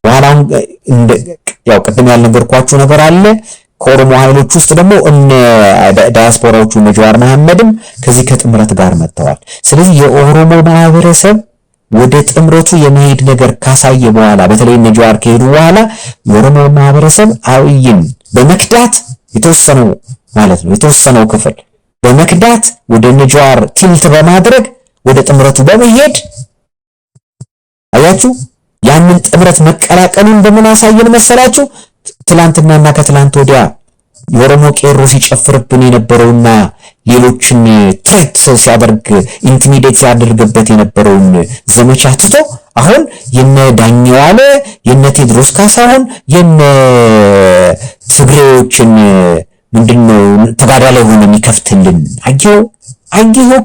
በኋላም ያው ቅድም ያልነገርኳችሁ ነገር አለ። ከኦሮሞ ኃይሎች ውስጥ ደግሞ ዳያስፖራዎቹ ጀዋር መሐመድም ከዚህ ከጥምረት ጋር መጥተዋል። ስለዚህ የኦሮሞ ማህበረሰብ ወደ ጥምረቱ የመሄድ ነገር ካሳየ በኋላ በተለይ ጀዋር ከሄዱ በኋላ የኦሮሞ ማህበረሰብ አብይን በመክዳት የተወሰነው ክፍል በመክዳት ወደ ጀዋር ቲልት በማድረግ ወደ ጥምረቱ በመሄድ አያችሁ ያንን ጥምረት መቀላቀሉን በምን አሳየን መሰላችሁ? ትላንትናና ከትላንት ወዲያ የኦሮሞ ቄሮ ሲጨፍርብን የነበረውና ሌሎችን ትሬት ሲያደርግ ኢንቲሚዴት ሲያደርግበት የነበረውን ዘመቻ ትቶ አሁን የነ ዳኛው አለ የነ ቴዎድሮስ ካሳሁን የነ ትግሬዎችን ምንድነው ተጋዳላይ ሆነ የሚከፍትልን? አየው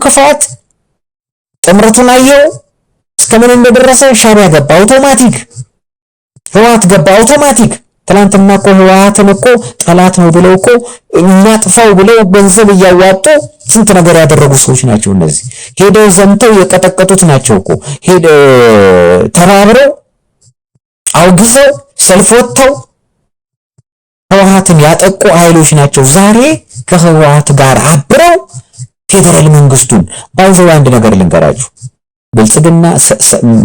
ክፋት ጥምረቱን አየው እስከምን እንደደረሰ። ሻዕቢያ ገባ አውቶማቲክ፣ ህወሓት ገባ አውቶማቲክ። ትላንትና እኮ ህወሓትን እኮ ጠላት ነው ብለው እኮ እናጥፋው ብለው ገንዘብ እያዋጡ ስንት ነገር ያደረጉ ሰዎች ናቸው እነዚህ። ሄደው ዘምተው የቀጠቀጡት ናቸው እኮ ሄደው ተባብረው አውግዘው ሰልፍ ወጥተው ህወሓትን ያጠቁ ኃይሎች ናቸው። ዛሬ ከህወሓት ጋር አብረው ፌደራል መንግስቱን ባይዘው አንድ ነገር ልንገራችሁ። ብልጽግና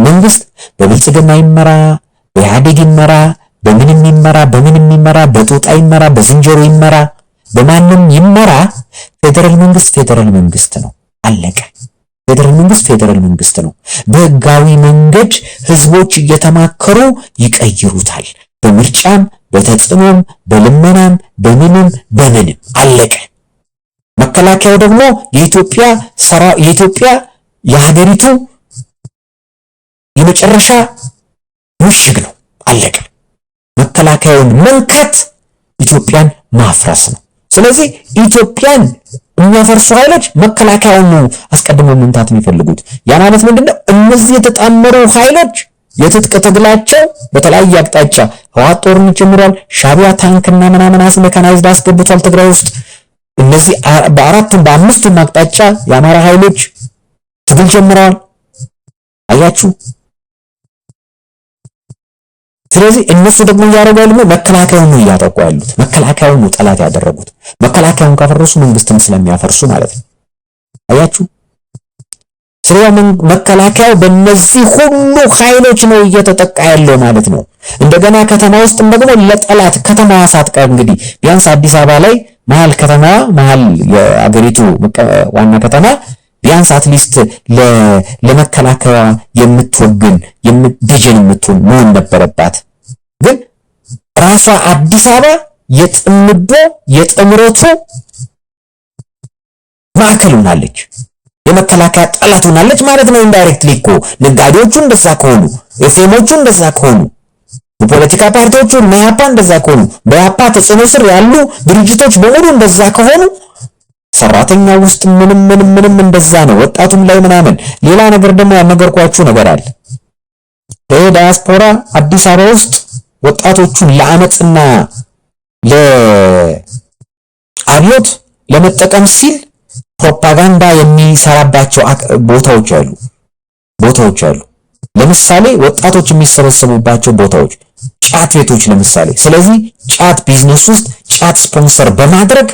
መንግስት በብልጽግና ይመራ፣ በኢህአዴግ ይመራ፣ በምንም ይመራ፣ በጦጣ ይመራ፣ በዝንጀሮ ይመራ፣ በማንም ይመራ፣ ፌደራል መንግስት ነው። አለቀ። ፌደራል መንግስት ነው። በህጋዊ መንገድ ህዝቦች እየተማከሩ ይቀይሩታል። በምርጫም በተጽዕኖም በልመናም በምንም አለቀ። መከላከያው ደግሞ የኢትዮጵያ የሀገሪቱ የመጨረሻ ምሽግ ነው። አለቀ። መከላከያውን መንካት ኢትዮጵያን ማፍረስ ነው። ስለዚህ ኢትዮጵያን የሚያፈርሱ ኃይሎች መከላከያውን ነው አስቀድመው መምታት የሚፈልጉት። ያ ማለት ምንድነው? እነዚህ የተጣመሩ ኃይሎች የትጥቅ ትግላቸው በተለያየ አቅጣጫ ህወሓት ጦርነት ጀምሯል። ሻዕቢያ ታንክና ምናምን መካናይዝድ አስገብቷል ትግራይ ውስጥ። እነዚህ በአራቱም በአምስቱም አቅጣጫ የአማራ ኃይሎች ትግል ጀምረዋል። አያችሁ። ስለዚህ እነሱ ደግሞ ያደርጋሉ መከላከያውን ነው እያጠቁ ያሉት። መከላከያውን ነው ጠላት ያደረጉት። መከላከያውን ካፈረሱ መንግስትን ስለሚያፈርሱ ማለት ነው። አያችሁ። ስለዚህ መከላከያው በእነዚህ ሁሉ ኃይሎች ነው እየተጠቃ ያለው ማለት ነው። እንደገና ከተማ ውስጥም ደግሞ ለጠላት ከተማ ሳትቀር እንግዲህ ቢያንስ አዲስ አበባ ላይ መሃል የአገሪቱ ዋና ከተማ ቢያንስ አትሊስት ለመከላከያ የምትወግን ደጀን የምትሆን መሆን ነበረባት። ግን ራሷ አዲስ አበባ የጥምረቱ ማዕከል ሆናለች። የመከላከያ ጠላት ሆናለች ማለት ነው። ኢንዳይሬክትሊ እኮ ነጋዴዎቹ እንደዛ ከሆኑ፣ ኤፍኤሞቹ እንደዛ ከሆኑ፣ የፖለቲካ ፓርቲዎቹ መያፓ እንደዛ ከሆኑ፣ በያፓ ተጽዕኖ ስር ያሉ ድርጅቶች በሙሉ እንደዛ ከሆኑ ሰራተኛ ውስጥ ምንም እንደዛ ነው። ወጣቱም ላይ ምናምን ሌላ ነገር ደግሞ ያነገርኳችሁ ነገር አለ። ዳያስፖራ አዲስ አበባ ውስጥ ወጣቶቹን ለአመጽና ለአብዮት ለመጠቀም ሲል ፕሮፓጋንዳ የሚሰራባቸው ቦታዎች አሉ። ለምሳሌ ወጣቶች የሚሰበሰቡባቸው ቦታዎች ጫት ቤቶች ለምሳሌ። ስለዚህ ጫት ቢዝነስ ውስጥ ጫት ስፖንሰር በማድረግ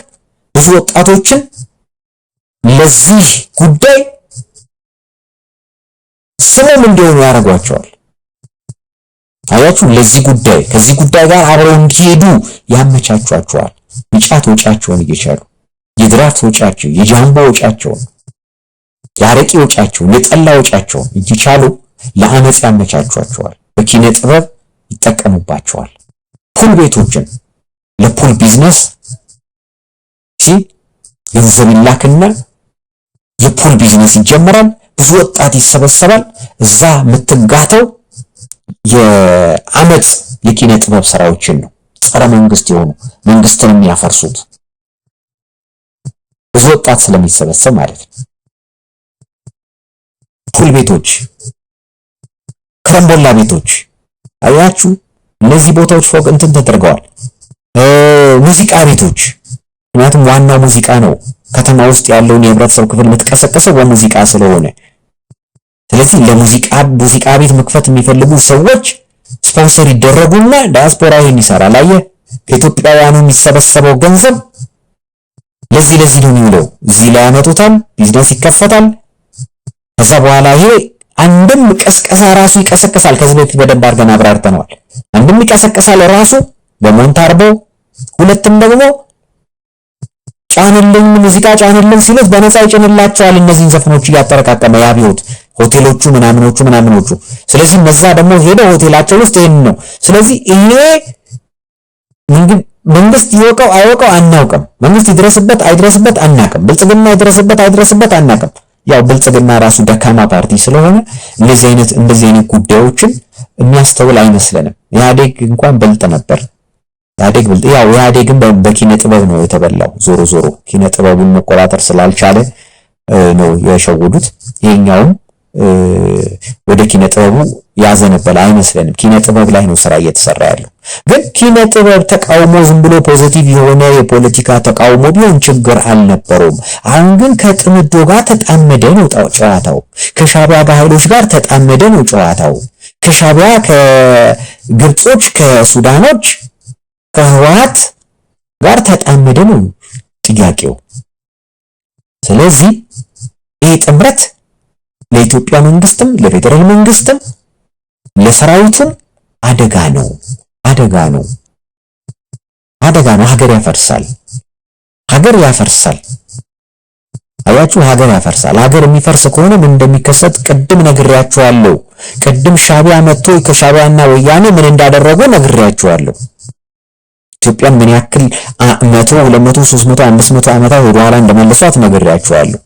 ብዙ ወጣቶችን ለዚህ ጉዳይ ስሙም እንዲሆኑ ያደርጓቸዋል። አያችሁ፣ ለዚህ ጉዳይ ከዚህ ጉዳይ ጋር አብረው እንዲሄዱ ያመቻቿቸዋል። የጫት ወጫቸውን እየቻሉ የድራፍት ወጫቸው፣ የጃምቦ ወጫቸውን፣ የአረቂ ወጫቸውን፣ የጠላ ወጫቸውን እየቻሉ ለአመጽ ያመቻቿቸዋል። በኪነ ጥበብ ይጠቀሙባቸዋል። ፑል ቤቶችን ለፑል ቢዝነስ ገንዘብ ይላክና የፑል ቢዝነስ ይጀምራል። ብዙ ወጣት ይሰበሰባል። እዛ የምትጋተው የአመጽ የኪነ ጥበብ ስራዎችን ነው። ጸረ መንግስት የሆኑ መንግስትን የሚያፈርሱት ብዙ ወጣት ስለሚሰበሰብ ማለት ነው። ፑል ቤቶች፣ ከረምቦላ ቤቶች አያችሁ፣ እነዚህ ቦታዎች ፎቅ እንትን ተደርገዋል። ሙዚቃ ቤቶች፣ ምክንያቱም ዋናው ሙዚቃ ነው። ከተማ ውስጥ ያለውን የህብረተሰብ ክፍል የምትቀሰቀሰው በሙዚቃ ስለሆነ፣ ስለዚህ ሙዚቃ ቤት መክፈት የሚፈልጉ ሰዎች ስፖንሰር ይደረጉና ዳያስፖራ ይሄን ይሰራል። አየህ፣ ከኢትዮጵያውያኑ የሚሰበሰበው ገንዘብ ለዚህ ነው የሚውለው። እዚህ ላይ ያመጡታል፣ ቢዝነስ ይከፈታል። ከዛ በኋላ ይሄ አንድም ቀስቀሳ ራሱ ይቀሰቀሳል። ከዚህ በፊት በደንብ አድርገን አብራርተነዋል። አንድም ይቀሰቀሳል ራሱ በሞንታርቦ፣ ሁለትም ደግሞ ጫንልን ሙዚቃ ጫንልን ሲሉት በነፃ ይጭንላቸዋል። እነዚህን ዘፈኖች እያጠረቃቀመ ያቢውት ሆቴሎቹ ምናምኖቹ። ስለዚህ እነዛ ደግሞ ሄደው ሆቴላቸው ውስጥ ይሄን ነው። ስለዚህ ይሄ መንግስት ይወቀው አይወቀው አናውቅም። መንግስት ይድረስበት አይድረስበት አናውቅም። ብልጽግና ይድረስበት አይድረስበት አናውቅም። ያው ብልጽግና ራሱ ደካማ ፓርቲ ስለሆነ እንደዚህ አይነት ጉዳዮችን የሚያስተውል አይመስለንም። ኢህአዴግ እንኳን በልጥ ነበር። ኢህአዴግን በኪነ ጥበብ ነው የተበላው። ዞሮ ኪነ ጥበቡን መቆጣጠር ስላልቻለ ነው የሸወዱት። ይሄኛውም ወደ ኪነ ጥበቡ ያዘነበለ አይመስለንም። ኪነ ጥበብ ላይ ነው ስራ እየተሰራ ያለው። ግን ኪነ ጥበብ ተቃውሞ ዝም ብሎ ፖዚቲቭ የሆነ የፖለቲካ ተቃውሞ ቢሆን ችግር አልነበረውም። አሁን ግን ከጥምዶ ጋር ተጣመደ ነው ጨዋታው። ከሻቢያ ኃይሎች ጋር ተጣመደ ነው ጨዋታው። ከሻቢያ፣ ከግብጾች፣ ከሱዳኖች፣ ከህወሓት ጋር ተጣመደ ነው ጥያቄው። ስለዚህ ይሄ ጥምረት ለኢትዮጵያ መንግስትም ለፌደራል መንግስትም ለሰራዊቱም አደጋ ነው። ሀገር ያፈርሳል። አያችሁ፣ ሀገር ያፈርሳል። ሀገር የሚፈርስ ከሆነ ምን እንደሚከሰት ቅድም ነግሬያችኋለሁ። ቅድም ሻቢያ መጥቶ ከሻቢያና ወያኔ ምን እንዳደረጉ ነግሬያችኋለሁ። ኢትዮጵያን ምን ያክል 100፣ 200፣ 300፣ 500 ዓመታት ወደ ኋላ እንደመለሷት ነግሬያችኋለሁ።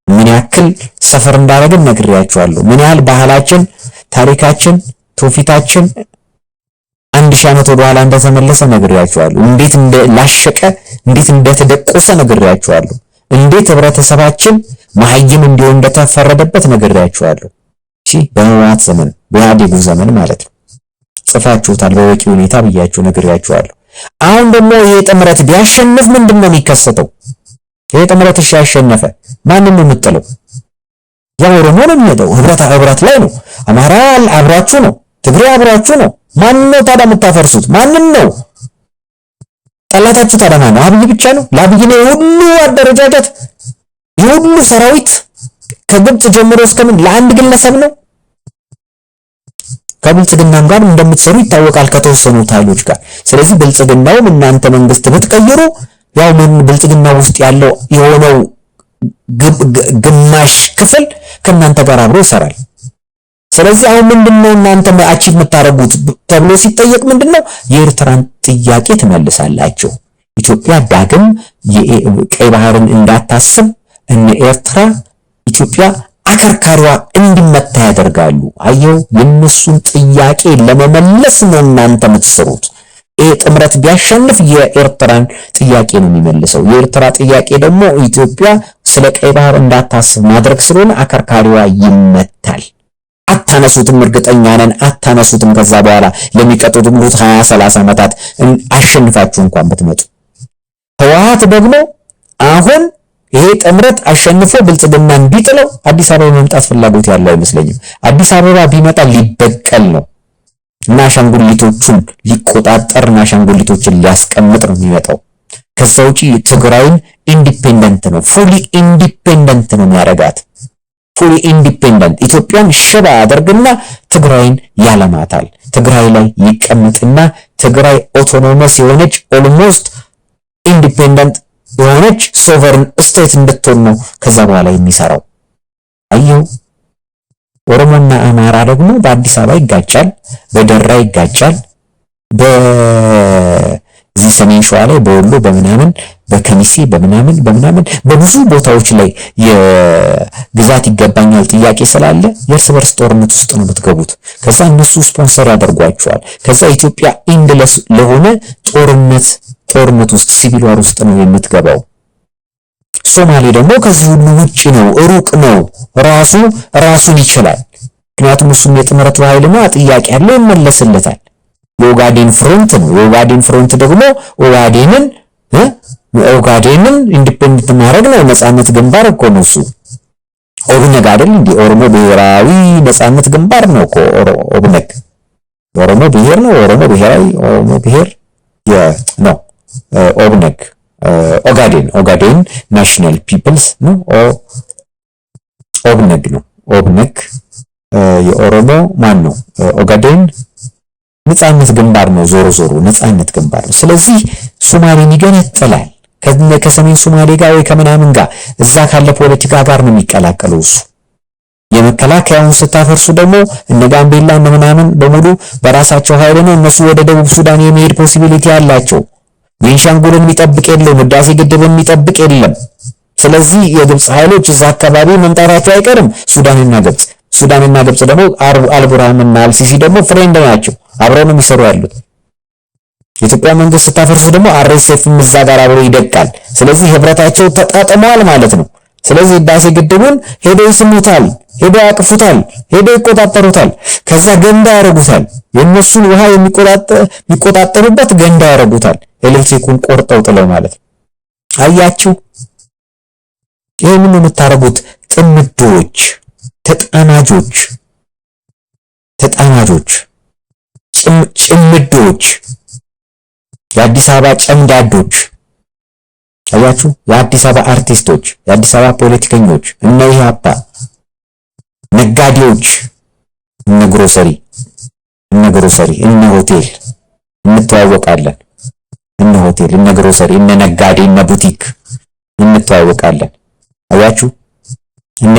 ምን ያክል ሰፈር እንዳደረግን ነግሬያችኋለሁ። ምን ያህል ባህላችን፣ ታሪካችን፣ ትውፊታችን 1000 ዓመት ወደ ኋላ እንደተመለሰ ነግሬያችኋለሁ። እንዴት እንደላሸቀ፣ እንዴት እንደተደቆሰ ነግሬያችኋለሁ። እንዴት ህብረተሰባችን መሀይም እንዲሆን እንደተፈረደበት ነግሬያችኋለሁ። እሺ፣ በህወሓት ዘመን በኢህአዴጉ ዘመን ማለት ነው። ጽፋችሁታል በበቂ ሁኔታ ብያችሁ ነግሬያችኋለሁ። አሁን ደግሞ ይሄ ጥምረት ቢያሸንፍ ምንድነው የሚከሰተው? ይሄ ጥምረት ሲያሸነፈ ማንን ነው የምትጥለው? የኦሮሞ ነው የሚሄደው። ህብረት ላይ ነው። አማራ አብራችሁ ነው። ትግሬ አብራችሁ ነው። ማን ነው ታዲያ የምታፈርሱት? ማንን ነው ጠላታችሁ? ታዲያ ነው አብይ ብቻ ነው? ለአብይ ነው ሁሉ አደረጃጀት፣ የሁሉ ሰራዊት ከግብጽ ጀምሮ እስከምን ለአንድ ግለሰብ ነው? ከብልጽግናም ጋር እንደምትሰሩ ይታወቃል፣ ከተወሰኑ ኃይሎች ጋር። ስለዚህ ብልጽግናውም እናንተ መንግስት ብትቀይሩ ያው ምን ብልጽግና ውስጥ ያለው የሆነው ግማሽ ክፍል ከእናንተ ጋር አብሮ ይሰራል። ስለዚህ አሁን ምንድነው እናንተ አቺቭ የምታረጉት ተብሎ ሲጠየቅ ምንድነው የኤርትራን ጥያቄ ትመልሳላችሁ። ኢትዮጵያ ዳግም ቀይ ባህርን እንዳታስብ እነ ኤርትራ ኢትዮጵያ አከርካሪዋ እንዲመታ ያደርጋሉ። አየው፣ የነሱን ጥያቄ ለመመለስ ነው እናንተ የምትሰሩት። ይሄ ጥምረት ቢያሸንፍ የኤርትራን ጥያቄ ነው የሚመልሰው። የኤርትራ ጥያቄ ደግሞ ኢትዮጵያ ስለ ቀይ ባህር እንዳታስብ ማድረግ ስለሆነ አከርካሪዋ ይመታል። አታነሱትም፣ እርግጠኛ ነን አታነሱትም። ከዛ በኋላ ለሚቀጥሉት 20-30 ዓመታት አሸንፋችሁ እንኳን ብትመጡ። ህወሓት ደግሞ አሁን ይሄ ጥምረት አሸንፎ ብልጽግናን ቢጥለው አዲስ አበባ መምጣት ፍላጎት ያለው አይመስለኝም። አዲስ አበባ ቢመጣ ሊበቀል ነው እና አሻንጉሊቶቹን ሊቆጣጠር እና አሻንጉሊቶችን ሊያስቀምጥ ነው የሚመጣው። ከዛ ውጪ ትግራይን ኢንዲፔንደንት ነው፣ ፉሊ ኢንዲፔንደንት ነው የሚያረጋት። ፉሊ ኢንዲፔንደንት ኢትዮጵያን ሽባ አድርግና ትግራይን ያለማታል። ትግራይ ላይ ይቀመጥና ትግራይ ኦቶኖመስ የሆነች ኦልሞስት ኢንዲፔንደንት የሆነች ሶቨርን ስቴት እንድትሆን ነው ከዛ በኋላ የሚሰራው። አየው፣ ኦሮሞና አማራ ደግሞ በአዲስ አበባ ይጋጫል፣ በደራ ይጋጫል፣ በዚህ ሰሜን ሸዋ ላይ በወሎ በምናምን በከሚሴ በምናምን በብዙ ቦታዎች ላይ የግዛት ይገባኛል ጥያቄ ስላለ የእርስ በርስ ጦርነት ውስጥ ነው የምትገቡት። ከዛ እነሱ ስፖንሰር ያደርጓቸዋል። ከዛ ኢትዮጵያ ኢንድለስ ለሆነ ጦርነት ውስጥ ሲቪል ዋር ውስጥ ነው የምትገባው። ሶማሌ ደግሞ ከዚህ ሁሉ ውጪ ነው፣ ሩቅ ነው፣ ራሱን ይችላል። ምክንያቱም እሱም የጥምረቱ ኃይል ነው፣ ጥያቄ ያለው ይመለስለታል። የኦጋዴን ፍሮንት ነው። የኦጋዴን ፍሮንት ደግሞ ኦጋዴንን ኢንዲፔንደንት ማድረግ ነው። ነጻነት ግንባር እኮ ነው እሱ። ኦብነግ አይደል እንዴ? ኦሮሞ ብሔራዊ ነጻነት ግንባር ነው እኮ ኦብነግ። ኦሮሞ ብሔር ነው። ኦሮሞ ብሔራዊ ኦሮሞ ብሔር ነው ኦብነግ። ኦጋዴን ናሽናል ፒፕልስ ነው ኦብነግ ነው። ኦብነግ የኦሮሞ ማን ነው? ኦጋዴን ነጻነት ግንባር ነው። ዞሮ ነጻነት ግንባር ነው። ስለዚህ ሶማሌን ይገነጥላል ከሰሜን ሶማሌ ጋር ወይ ከምናምን ጋር እዛ ካለ ፖለቲካ ጋር ነው የሚቀላቀለው እሱ። የመከላከያውን ስታፈርሱ ደግሞ እነ ጋምቤላ እነ ምናምን በሙሉ በራሳቸው ኃይል ነው እነሱ ወደ ደቡብ ሱዳን የመሄድ ፖሲቢሊቲ ያላቸው። ቤንሻንጉልን የሚጠብቅ የለም፣ ህዳሴ ግድብን የሚጠብቅ የለም። ስለዚህ የግብጽ ኃይሎች እዛ አካባቢ መምጣታቸው አይቀርም። ሱዳንና ግብጽ ደግሞ አልቡርሃንና አልሲሲ ደግሞ ፍሬንድ ናቸው፣ አብረው ነው የሚሰሩ ያሉት። የኢትዮጵያ መንግስት ስታፈርሱ ደግሞ አርኤስኤፍ እዛ ጋር አብሮ ይደቃል። ስለዚህ ህብረታቸው ተጣጥመዋል ማለት ነው። ስለዚህ ህዳሴ ግድቡን ሄደው ይስሙታል፣ ሄደው ያቅፉታል፣ ሄደው ይቆጣጠሩታል። ከዛ ገንዳ ያረጉታል። የነሱን ውሃ የሚቆጣጠሩበት ገንዳ ያረጉታል። ኤሌክትሪኩን ቆርጠው ጥለው ማለት ነው። አያችሁ፣ ይሄንን የምታረጉት ጥምዶች፣ ተጣማጆች፣ ጭምዶች፣ የአዲስ አበባ ጨምዳዶች። አያችሁ፣ የአዲስ አበባ አርቲስቶች፣ የአዲስ አበባ ፖለቲከኞች፣ እነ ኢህአፓ ነጋዴዎች፣ እነ ግሮሰሪ፣ እነ ሆቴል እንተዋወቃለን። እነ ሆቴል፣ እነ ግሮሰሪ፣ እነ ነጋዴ፣ እነ ቡቲክ እንተዋወቃለን። አያችሁ፣ እነ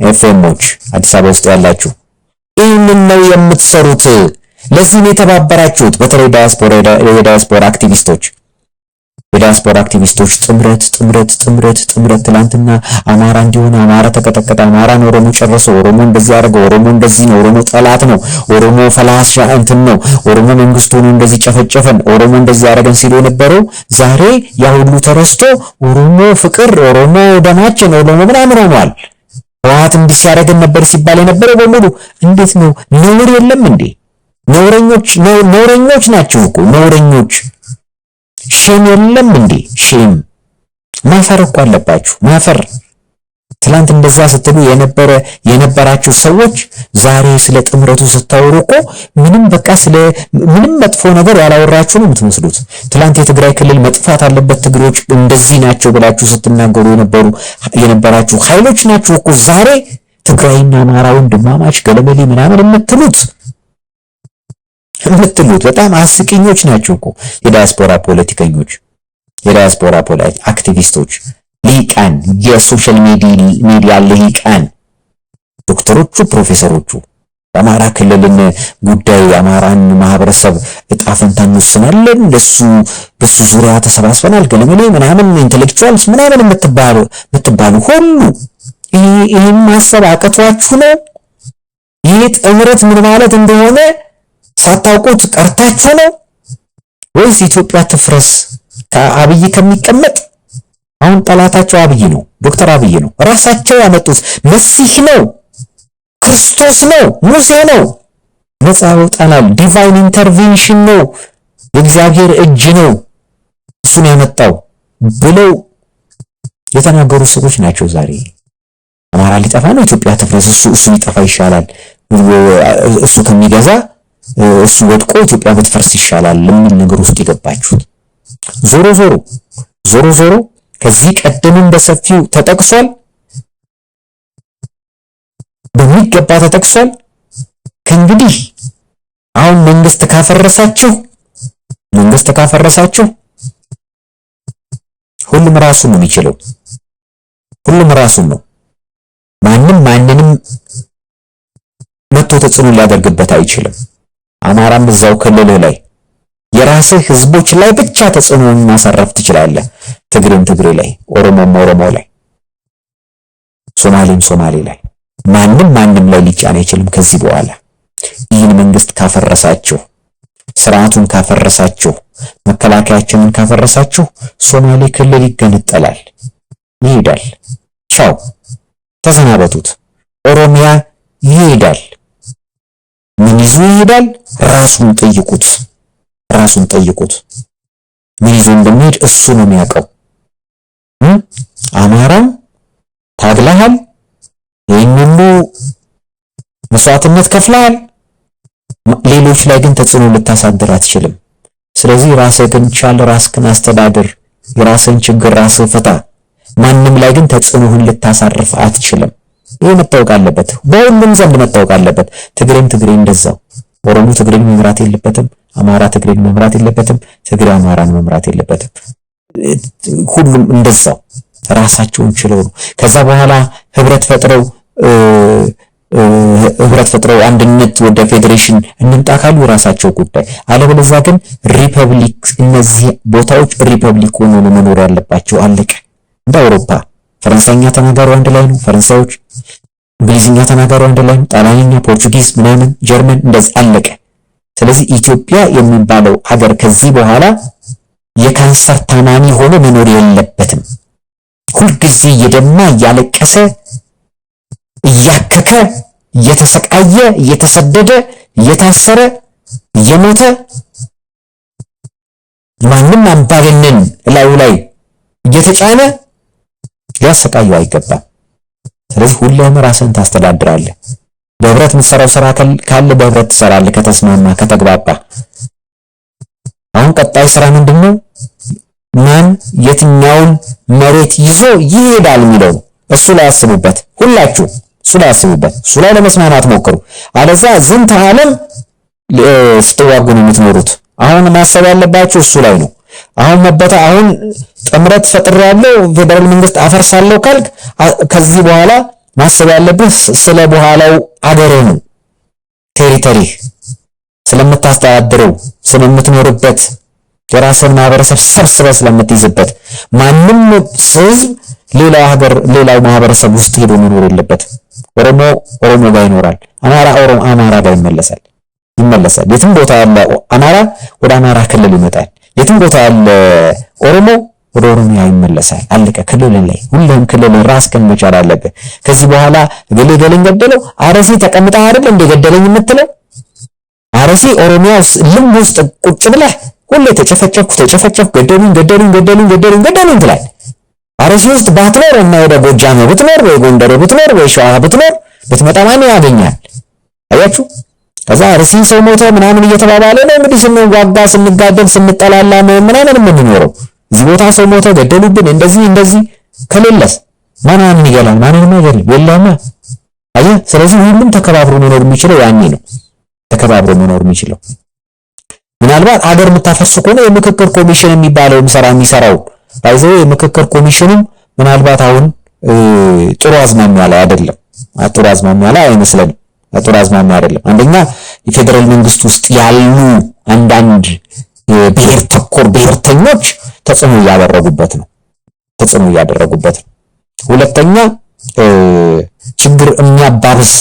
ኤፍኤሞች አዲስ አበባ ውስጥ ያላችሁ ይህንን ነው የምትሰሩት። ለዚህ ነው የተባበራችሁት። በተለይ የዳያስፖራ አክቲቪስቶች ጥምረት። ትላንትና አማራ እንዲሆነ አማራ ተቀጠቀጠ፣ አማራን ኦሮሞ ጨረሰው፣ ኦሮሞ እንደዚህ ያደረገው፣ ኦሮሞ እንደዚህ ነው፣ ኦሮሞ ጠላት ነው፣ ኦሮሞ ፈላሻ እንትን ነው፣ ኦሮሞ መንግስቱን እንደዚህ ጨፈጨፈን፣ ኦሮሞ እንደዚህ ያደረገን ሲሉ የነበረው ዛሬ ያ ሁሉ ተረስቶ ኦሮሞ ፍቅር፣ ኦሮሞ ደማችን፣ ኦሮሞ ምናምን ሆኗል። ህወሓት እንዲህ ሲያደርገን ነበር ሲባል የነበረው በሙሉ እንዴት ነው? ነውር የለም እንዴ? ነውረኞች ናቸው እኮ ነውረኞች። ሼም የለም እንዴ? ሼም ማፈር እኮ አለባችሁ፣ ማፈር። ትላንት እንደዛ ስትሉ የነበራችሁ ሰዎች ዛሬ ስለ ጥምረቱ ስታወሩ እኮ ምንም መጥፎ ነገር ያላወራችሁ ነው የምትመስሉት። ትላንት የትግራይ ክልል መጥፋት አለበት፣ ትግሮች እንደዚህ ናቸው ብላችሁ ስትናገሩ የነበራችሁ ኃይሎች ናችሁ እኮ ዛሬ ትግራይና አማራ ወንድማማች ገለመሌ ምናምን የምትሉት በጣም አስቂኞች ናቸው እኮ የዳያስፖራ ፖለቲከኞች፣ የዳያስፖራ አክቲቪስቶች፣ ሊቃን፣ የሶሻል ሚዲያ ሊቃን፣ ዶክተሮቹ፣ ፕሮፌሰሮቹ በአማራ ክልልን ጉዳይ የአማራን ማህበረሰብ እጣ ፈንታ እንወስናለን፣ በሱ ዙሪያ ተሰባስበናል፣ ገለመሌ ምናምን ኢንተሌክቹዋልስ ምናምን የምትባሉ ሁሉ ይህን ማሰብ አቅቷችሁ ነው? ይህ ጥምረት ምን ማለት እንደሆነ ሳታውቁት ቀርታችሁ ነው ወይስ ኢትዮጵያ ትፍረስ ከአብይ ከሚቀመጥ? አሁን ጠላታቸው አብይ ነው፣ ዶክተር አብይ ነው፣ ራሳቸው ያመጡት መሲህ ነው፣ ክርስቶስ ነው፣ ሙሴ ነው፣ ነፃ ያወጣናል፣ ዲቫይን ኢንተርቬንሽን ነው፣ የእግዚአብሔር እጅ ነው እሱን ያመጣው ብለው የተናገሩ ሰዎች ናቸው። ዛሬ አማራ ሊጠፋ ነው፣ ኢትዮጵያ ትፍረስ፣ እሱ ሊጠፋ ይሻላል፣ እሱ ከሚገዛ እሱ ወድቆ ኢትዮጵያ ብትፈርስ ይሻላል ለምን ነገር ውስጥ የገባችሁት? ዞሮ ከዚህ ቀደምም በሰፊው ተጠቅሷል፣ በሚገባ ተጠቅሷል። ከእንግዲህ አሁን መንግስት ካፈረሳችሁ ሁሉም ራሱን ነው የሚችለው። ሁሉም ራሱን ነው። ማንንም መጥቶ ተጽዕኖ ሊያደርግበት አይችልም። አማራም እዛው ክልል ላይ የራስህ ህዝቦች ላይ ብቻ ተጽዕኖን ማሳረፍ ትችላለህ። ትግሬ ላይ፣ ኦሮሞ ላይ፣ ሶማሌ ላይ ማንም ላይ ሊጫን አይችልም። ከዚህ በኋላ ይህን መንግስት ካፈረሳችሁ፣ ስርዓቱን ካፈረሳችሁ፣ መከላከያችንን ካፈረሳችሁ ሶማሌ ክልል ይገነጠላል፣ ይሄዳል። ቻው፣ ተሰናበቱት። ኦሮሚያ ይሄዳል። ምን ይዞ ይሄዳል? ራሱን ጠይቁት። ምን ይዞ እንደሚሄድ እሱ ነው የሚያውቀው። አማራም ታግለሃል፣ ይህን ሁሉ መስዋዕትነት ከፍለሃል። ሌሎች ላይ ግን ተጽዕኖ ልታሳድር አትችልም። ስለዚህ ራስህን ቻል፣ ራስህን አስተዳድር፣ የራስህን ችግር ራስህ ፍታ። ማንም ላይ ግን ተጽዕኖህን ልታሳርፍ አትችልም። ይሄ መታወቅ አለበት፣ በሁሉም ዘንድ መታወቅ አለበት። ትግሬ እንደዛው። ኦሮሞ ትግሬን መምራት የለበትም፣ አማራ ትግሬን መምራት የለበትም፣ ትግሬ አማራን መምራት የለበትም። ሁሉም እንደዛው ራሳቸውን ችለው ነው። ከዛ በኋላ ህብረት ፈጥረው አንድነት ወደ ፌዴሬሽን እንምጣ ካሉ ራሳቸው ጉዳይ። አለበለዚያ ግን ሪፐብሊክ፣ እነዚህ ቦታዎች ሪፐብሊክ ሆኖ ነው መኖር ያለባቸው። አለቀ። እንደ አውሮፓ ፈረንሳይኛ ተናጋሩ አንድ ላይ ነው፣ ፈረንሳዮች እንግሊዝኛ ተናጋሩ አንድ ላይ ነው፣ ጣሊያንኛ፣ ፖርቹጊዝ ምናምን፣ ጀርመን እንደዚህ አለቀ። ስለዚህ ኢትዮጵያ የሚባለው ሀገር ከዚህ በኋላ የካንሰር ታማሚ ሆኖ መኖር የለበትም። ሁልጊዜ እየደማ እያለቀሰ እያከከ እየተሰቃየ እየተሰደደ እየታሰረ እየሞተ ማንም አምባገነን ላዩ ላይ እየተጫነ ሊያሰቃየው አይገባም። ስለዚህ ሁሌም ራስን ታስተዳድራለህ። በህብረት የምትሰራው ስራ ካለ በህብረት ትሰራለህ፣ ከተስማማ ከተግባባ። አሁን ቀጣይ ስራ ምንድነው? ማን የትኛውን መሬት ይዞ ይሄዳል የሚለው እሱ ላይ አስቡበት። ሁላችሁ እሱ ላይ አስቡበት። እሱ ላይ ለመስማማት ሞክሩ። አለዛ ዝንተ ዓለም ስትዋጉ ነው የምትኖሩት። አሁን ማሰብ ያለባችሁ እሱ ላይ ነው። አሁን ጥምረት ፈጥሬያለሁ ፌደራል መንግስት አፈርሳለሁ ካልክ ከዚህ በኋላ ማሰብ ያለብህ ስለ በኋላው አገር ነው። ቴሪቶሪ ስለምታስተዳድረው ስለምትኖርበት የራስን ማህበረሰብ ሰብስበህ ስለምትይዝበት ማንም ህዝብ ሌላው ማህበረሰብ ውስጥ ሄዶ መኖር የለበት። ኦሮሞ ጋር ይኖራል፣ አማራ ጋር ይመለሳል። የትም ቦታ ያለ አማራ ወደ አማራ ክልል ይመጣል። የትም ቦታ ያለ ኦሮሞ ወደ ኦሮሚያ ይመለሳል። አለቀ። ክልል ላይ ሁሉም ክልል ራስህን መቻል አለብህ። ከዚህ በኋላ ገለገለኝ ገደለው አረሲ ተቀምጣ አይደል እንደገደለኝ የምትለው አረሲ ኦሮሚያ ልም ውስጥ ቁጭ ብለህ ሁሌ ተጨፈጨፍኩ ገደሉኝ ትላለህ። አረሲ ውስጥ ባትኖር እና ወደ ጎጃም ብትኖር ወይ ጎንደር ብትኖር ወይ ሸዋ ብትኖር ብትመጣ ማን ያገኛል? አያችሁ። ከዛ አርሲን ሰው ሞተ ምናምን እየተባባለ ነው እንግዲህ ስንዋጋ ስንጋደል ስንጠላላ ምናምን የምንኖረው። እዚህ ቦታ ሰው ሞተ ገደሉብን እንደዚህ ከሌለስ ማንን ይገላል? ማንንም አይገል የለማ። አየህ። ስለዚህ ሁሉም ተከባብሮ መኖር የሚችለው ያኔ ነው። ተከባብሮ መኖር የሚችለው ምናልባት አገር የምታፈርሱ ከሆነ የምክክር ኮሚሽን የሚባለው የሚሰራው ባይዘው የምክክር ኮሚሽኑም ምናልባት አሁን ጥሩ አዝማሚያ ላይ አይደለም። ጥሩ አዝማሚያ ላይ አይመስልም። ጥሩ አዝማሚያ አይደለም። አንደኛ የፌደራል መንግስት ውስጥ ያሉ አንዳንድ ብሔር ተኮር ብሔርተኞች ተጽዕኖ እያደረጉበት ነው። ሁለተኛ ችግር የሚያባብስ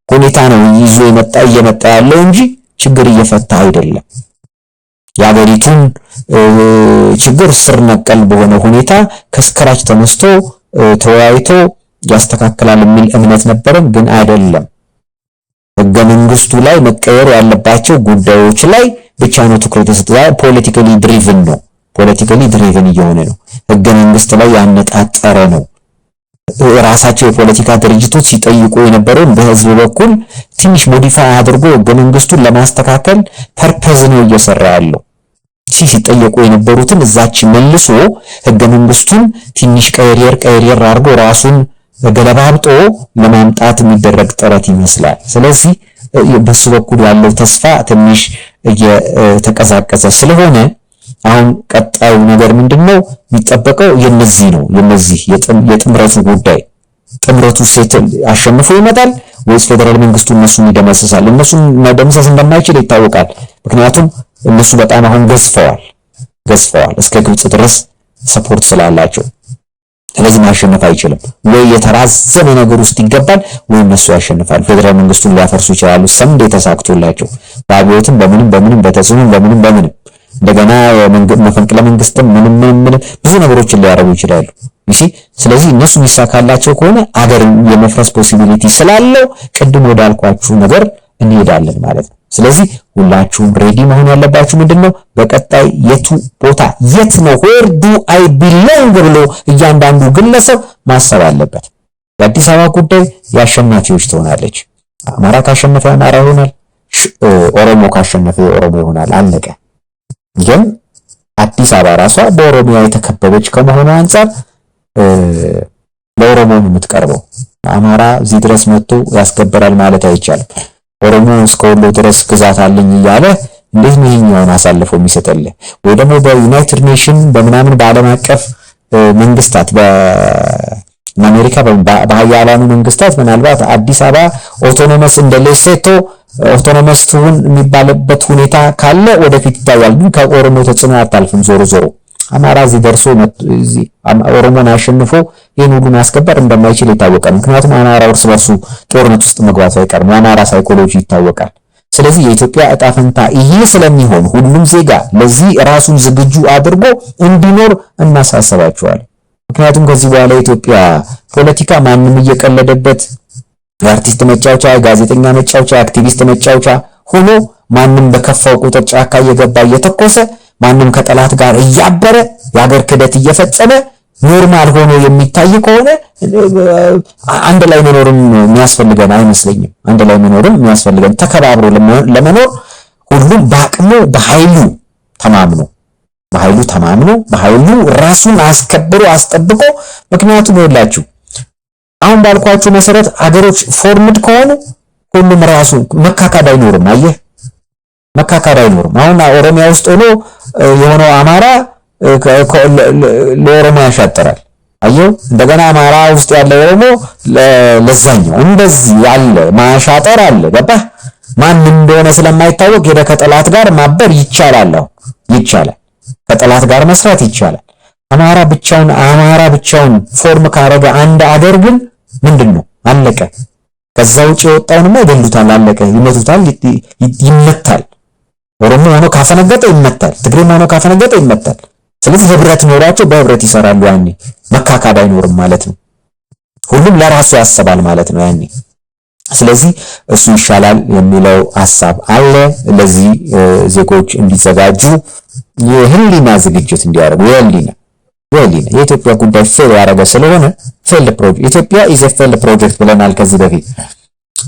ሁኔታ ነው ይዞ እየመጣ ያለው እንጂ ችግር እየፈታ አይደለም። የሀገሪቱን ችግር ስር ነቀል በሆነ ሁኔታ ከስክራች ተነስቶ ተወያይቶ ያስተካክላል የሚል እምነት ነበረም፣ ግን አይደለም። ህገ መንግስቱ ላይ መቀየር ያለባቸው ጉዳዮች ላይ ብቻ ነው ትኩረት የተሰጠው። ፖለቲካሊ ድሪቭን እየሆነ ነው። ህገ መንግስት ላይ ያነጣጠረ ነው። ራሳቸው የፖለቲካ ድርጅቶች ሲጠይቁ የነበረውን በህዝብ በኩል ትንሽ ሞዲፋይ አድርጎ ህገ መንግስቱን ለማስተካከል ፐርፐዝ ነው እየሰራ ያለው። ሲጠየቁ የነበሩትን እዛች መልሶ ህገ መንግስቱን ትንሽ ቀየር አድርጎ ራሱን ገለባብጦ ለማምጣት የሚደረግ ጥረት ይመስላል። ስለዚህ በሱ በኩል ያለው ተስፋ ትንሽ እየተቀዛቀዘ ስለሆነ አሁን ቀጣዩ ነገር ምንድነው የሚጠበቀው? የነዚህ የጥምረቱ ጉዳይ ጥምረቱ አሸንፎ ይመጣል ወይስ ፌደራል መንግስቱ እነሱን ይደመስሳል? እነሱን መደምሰስ እንደማይችል ይታወቃል። ምክንያቱም እነሱ በጣም አሁን ገዝፈዋል እስከ ግብጽ ድረስ ሰፖርት ስላላቸው። ስለዚህ ማሸነፍ አይችልም። ወይ የተራዘመ ነገር ውስጥ ይገባል ወይ እነሱ ያሸንፋሉ። ፌደራል መንግስቱን ሊያፈርሱ ይችላሉ። ሰምዴ ተሳክቶላቸው በአብዮትም በምንም በተጽዕኖ በምንም እንደገና መፈንቅለ መንግስትም ምንም ብዙ ነገሮችን ሊያረጉ ይችላሉ። ስለዚህ እነሱ የሚሳካላቸው ከሆነ አገር የመፍረስ ፖሲቢሊቲ ስላለው ቅድም ወዳልኳችሁ ነገር እንሄዳለን ማለት ነው። ስለዚህ ሁላችሁም ሬዲ መሆን ያለባችሁ ምንድነው በቀጣይ የት ነው where do I belong ብሎ እያንዳንዱ ግለሰብ ማሰብ አለበት። የአዲስ አበባ ጉዳይ የአሸናፊዎች ትሆናለች። አማራ ካሸነፈ አማራ ይሆናል፣ ኦሮሞ ካሸነፈ ኦሮሞ ይሆናል። አለቀ። ግን አዲስ አበባ ራሷ በኦሮሚያ የተከበበች ከመሆኑ አንፃር ለኦሮሞ ነው የምትቀርበው። አማራ እዚህ ድረስ መጥቶ ያስከበራል ማለት አይቻልም። ኦሮሞ እስከ ወሎ ድረስ ግዛት አለኝ እያለ እንዴት ነው ይሄኛውን አሳልፎ የሚሰጠልህ? ወይ ደግሞ በዩናይትድ ኔሽን በምናምን በዓለም አቀፍ መንግስታት በአሜሪካ በሀያላኑ መንግስታት ምናልባት አዲስ አበባ ኦቶኖመስ እንደ ሌሴቶ ኦቶኖመስ ትሁን የሚባልበት ሁኔታ ካለ ወደፊት ይታያል። ግን ከኦሮሞ ተጽዕኖ አታልፍም። ዞሮ አማራ እዚህ ደርሶ እዚህ ኦሮሞን አሸንፎ ይሄን ሁሉ ማስከበር እንደማይችል ይታወቃል። ምክንያቱም አማራ እርስ በርሱ ጦርነት ውስጥ መግባቱ አይቀርም። የአማራ ሳይኮሎጂ ይታወቃል። ስለዚህ የኢትዮጵያ ዕጣ ፈንታ ይሄ ስለሚሆን ሁሉም ዜጋ ለዚህ ራሱን ዝግጁ አድርጎ እንዲኖር እናሳስባቸዋለን። ምክንያቱም ከዚህ በኋላ የኢትዮጵያ ፖለቲካ ማንም እየቀለደበት የአርቲስት መጫወቻ፣ ጋዜጠኛ መጫወቻ፣ አክቲቪስት መጫወቻ ሆኖ ማንም በከፋው ቁጥር ጫካ እየገባ እየተኮሰ ማንም ከጠላት ጋር እያበረ የሀገር ክደት እየፈጸመ ኖርማል ሆኖ የሚታይ ከሆነ አንድ ላይ መኖርም የሚያስፈልገን አይመስለኝም። አንድ ላይ መኖርም የሚያስፈልገን ተከባብሮ ለመኖር ሁሉም በአቅሙ በኃይሉ ተማምኖ በኃይሉ ራሱን አስከብሮ አስጠብቆ ምክንያቱም ይኸውላችሁ አሁን ባልኳችሁ መሰረት አገሮች ፎርምድ ከሆኑ ሁሉም ራሱ መካካድ አይኖርም። አየህ መካካድ አይኖርም። አሁን ኦሮሚያ ውስጥ ሆኖ የሆነው አማራ ለኦሮሞ ያሻጥራል። አየው እንደገና አማራ ውስጥ ያለ ኦሮሞ ለዛኛው እንደዚህ ያለ ማሻጠር አለ። ገባህ? ማን እንደሆነ ስለማይታወቅ ሄደ ከጠላት ጋር ማበር ይቻላል። ከጠላት ጋር መስራት ይቻላል። አማራ ብቻውን ፎርም ካረገ አንድ አገር ግን ምንድነው አለቀ። ከዛ ውጪ የወጣውንማ ይገሉታል፣ አለቀ። ይመቱታል፣ ይመታል። ኦሮሞ ሆኖ ካፈነገጠ ይመታል፣ ትግሬም ሆኖ ካፈነገጠ ይመታል። ስለዚህ ህብረት ኖራቸው በህብረት ይሰራሉ። ያኔ መካካድ አይኖርም ማለት ነው። ሁሉም ለራሱ ያስባል ማለት ነው ያኔ። ስለዚህ እሱ ይሻላል የሚለው ሐሳብ አለ። ለዚህ ዜጎች እንዲዘጋጁ የህሊና ዝግጅት እንዲያደርጉ የኢትዮጵያ ጉዳይ ፌል ያደረገ ስለሆነ ኢትዮጵያ ኢዝ ኤ ፌልድ ፕሮጀክት ብለናል ከዚህ በፊት።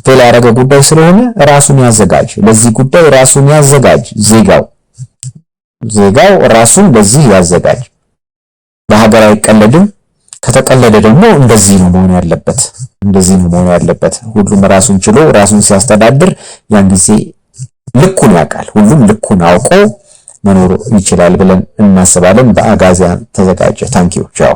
ፌል ያደረገ ጉዳይ ስለሆነ ራሱን ያዘጋጅ፣ ለዚህ ጉዳይ ራሱን ያዘጋጅ። ዜጋው ራሱን በዚህ ያዘጋጅ። በሀገር አይቀለድም። ከተቀለደ ደግሞ እንደዚህ ነው መሆን ያለበት። ሁሉም ራሱን ችሎ ራሱን ሲያስተዳድር ያን ጊዜ ልኩን ያውቃል። ሁሉም ልኩን አውቆ መኖር ይችላል ብለን እናስባለን። በአጋዚያን ተዘጋጀ። ታንኪዩ ቻው።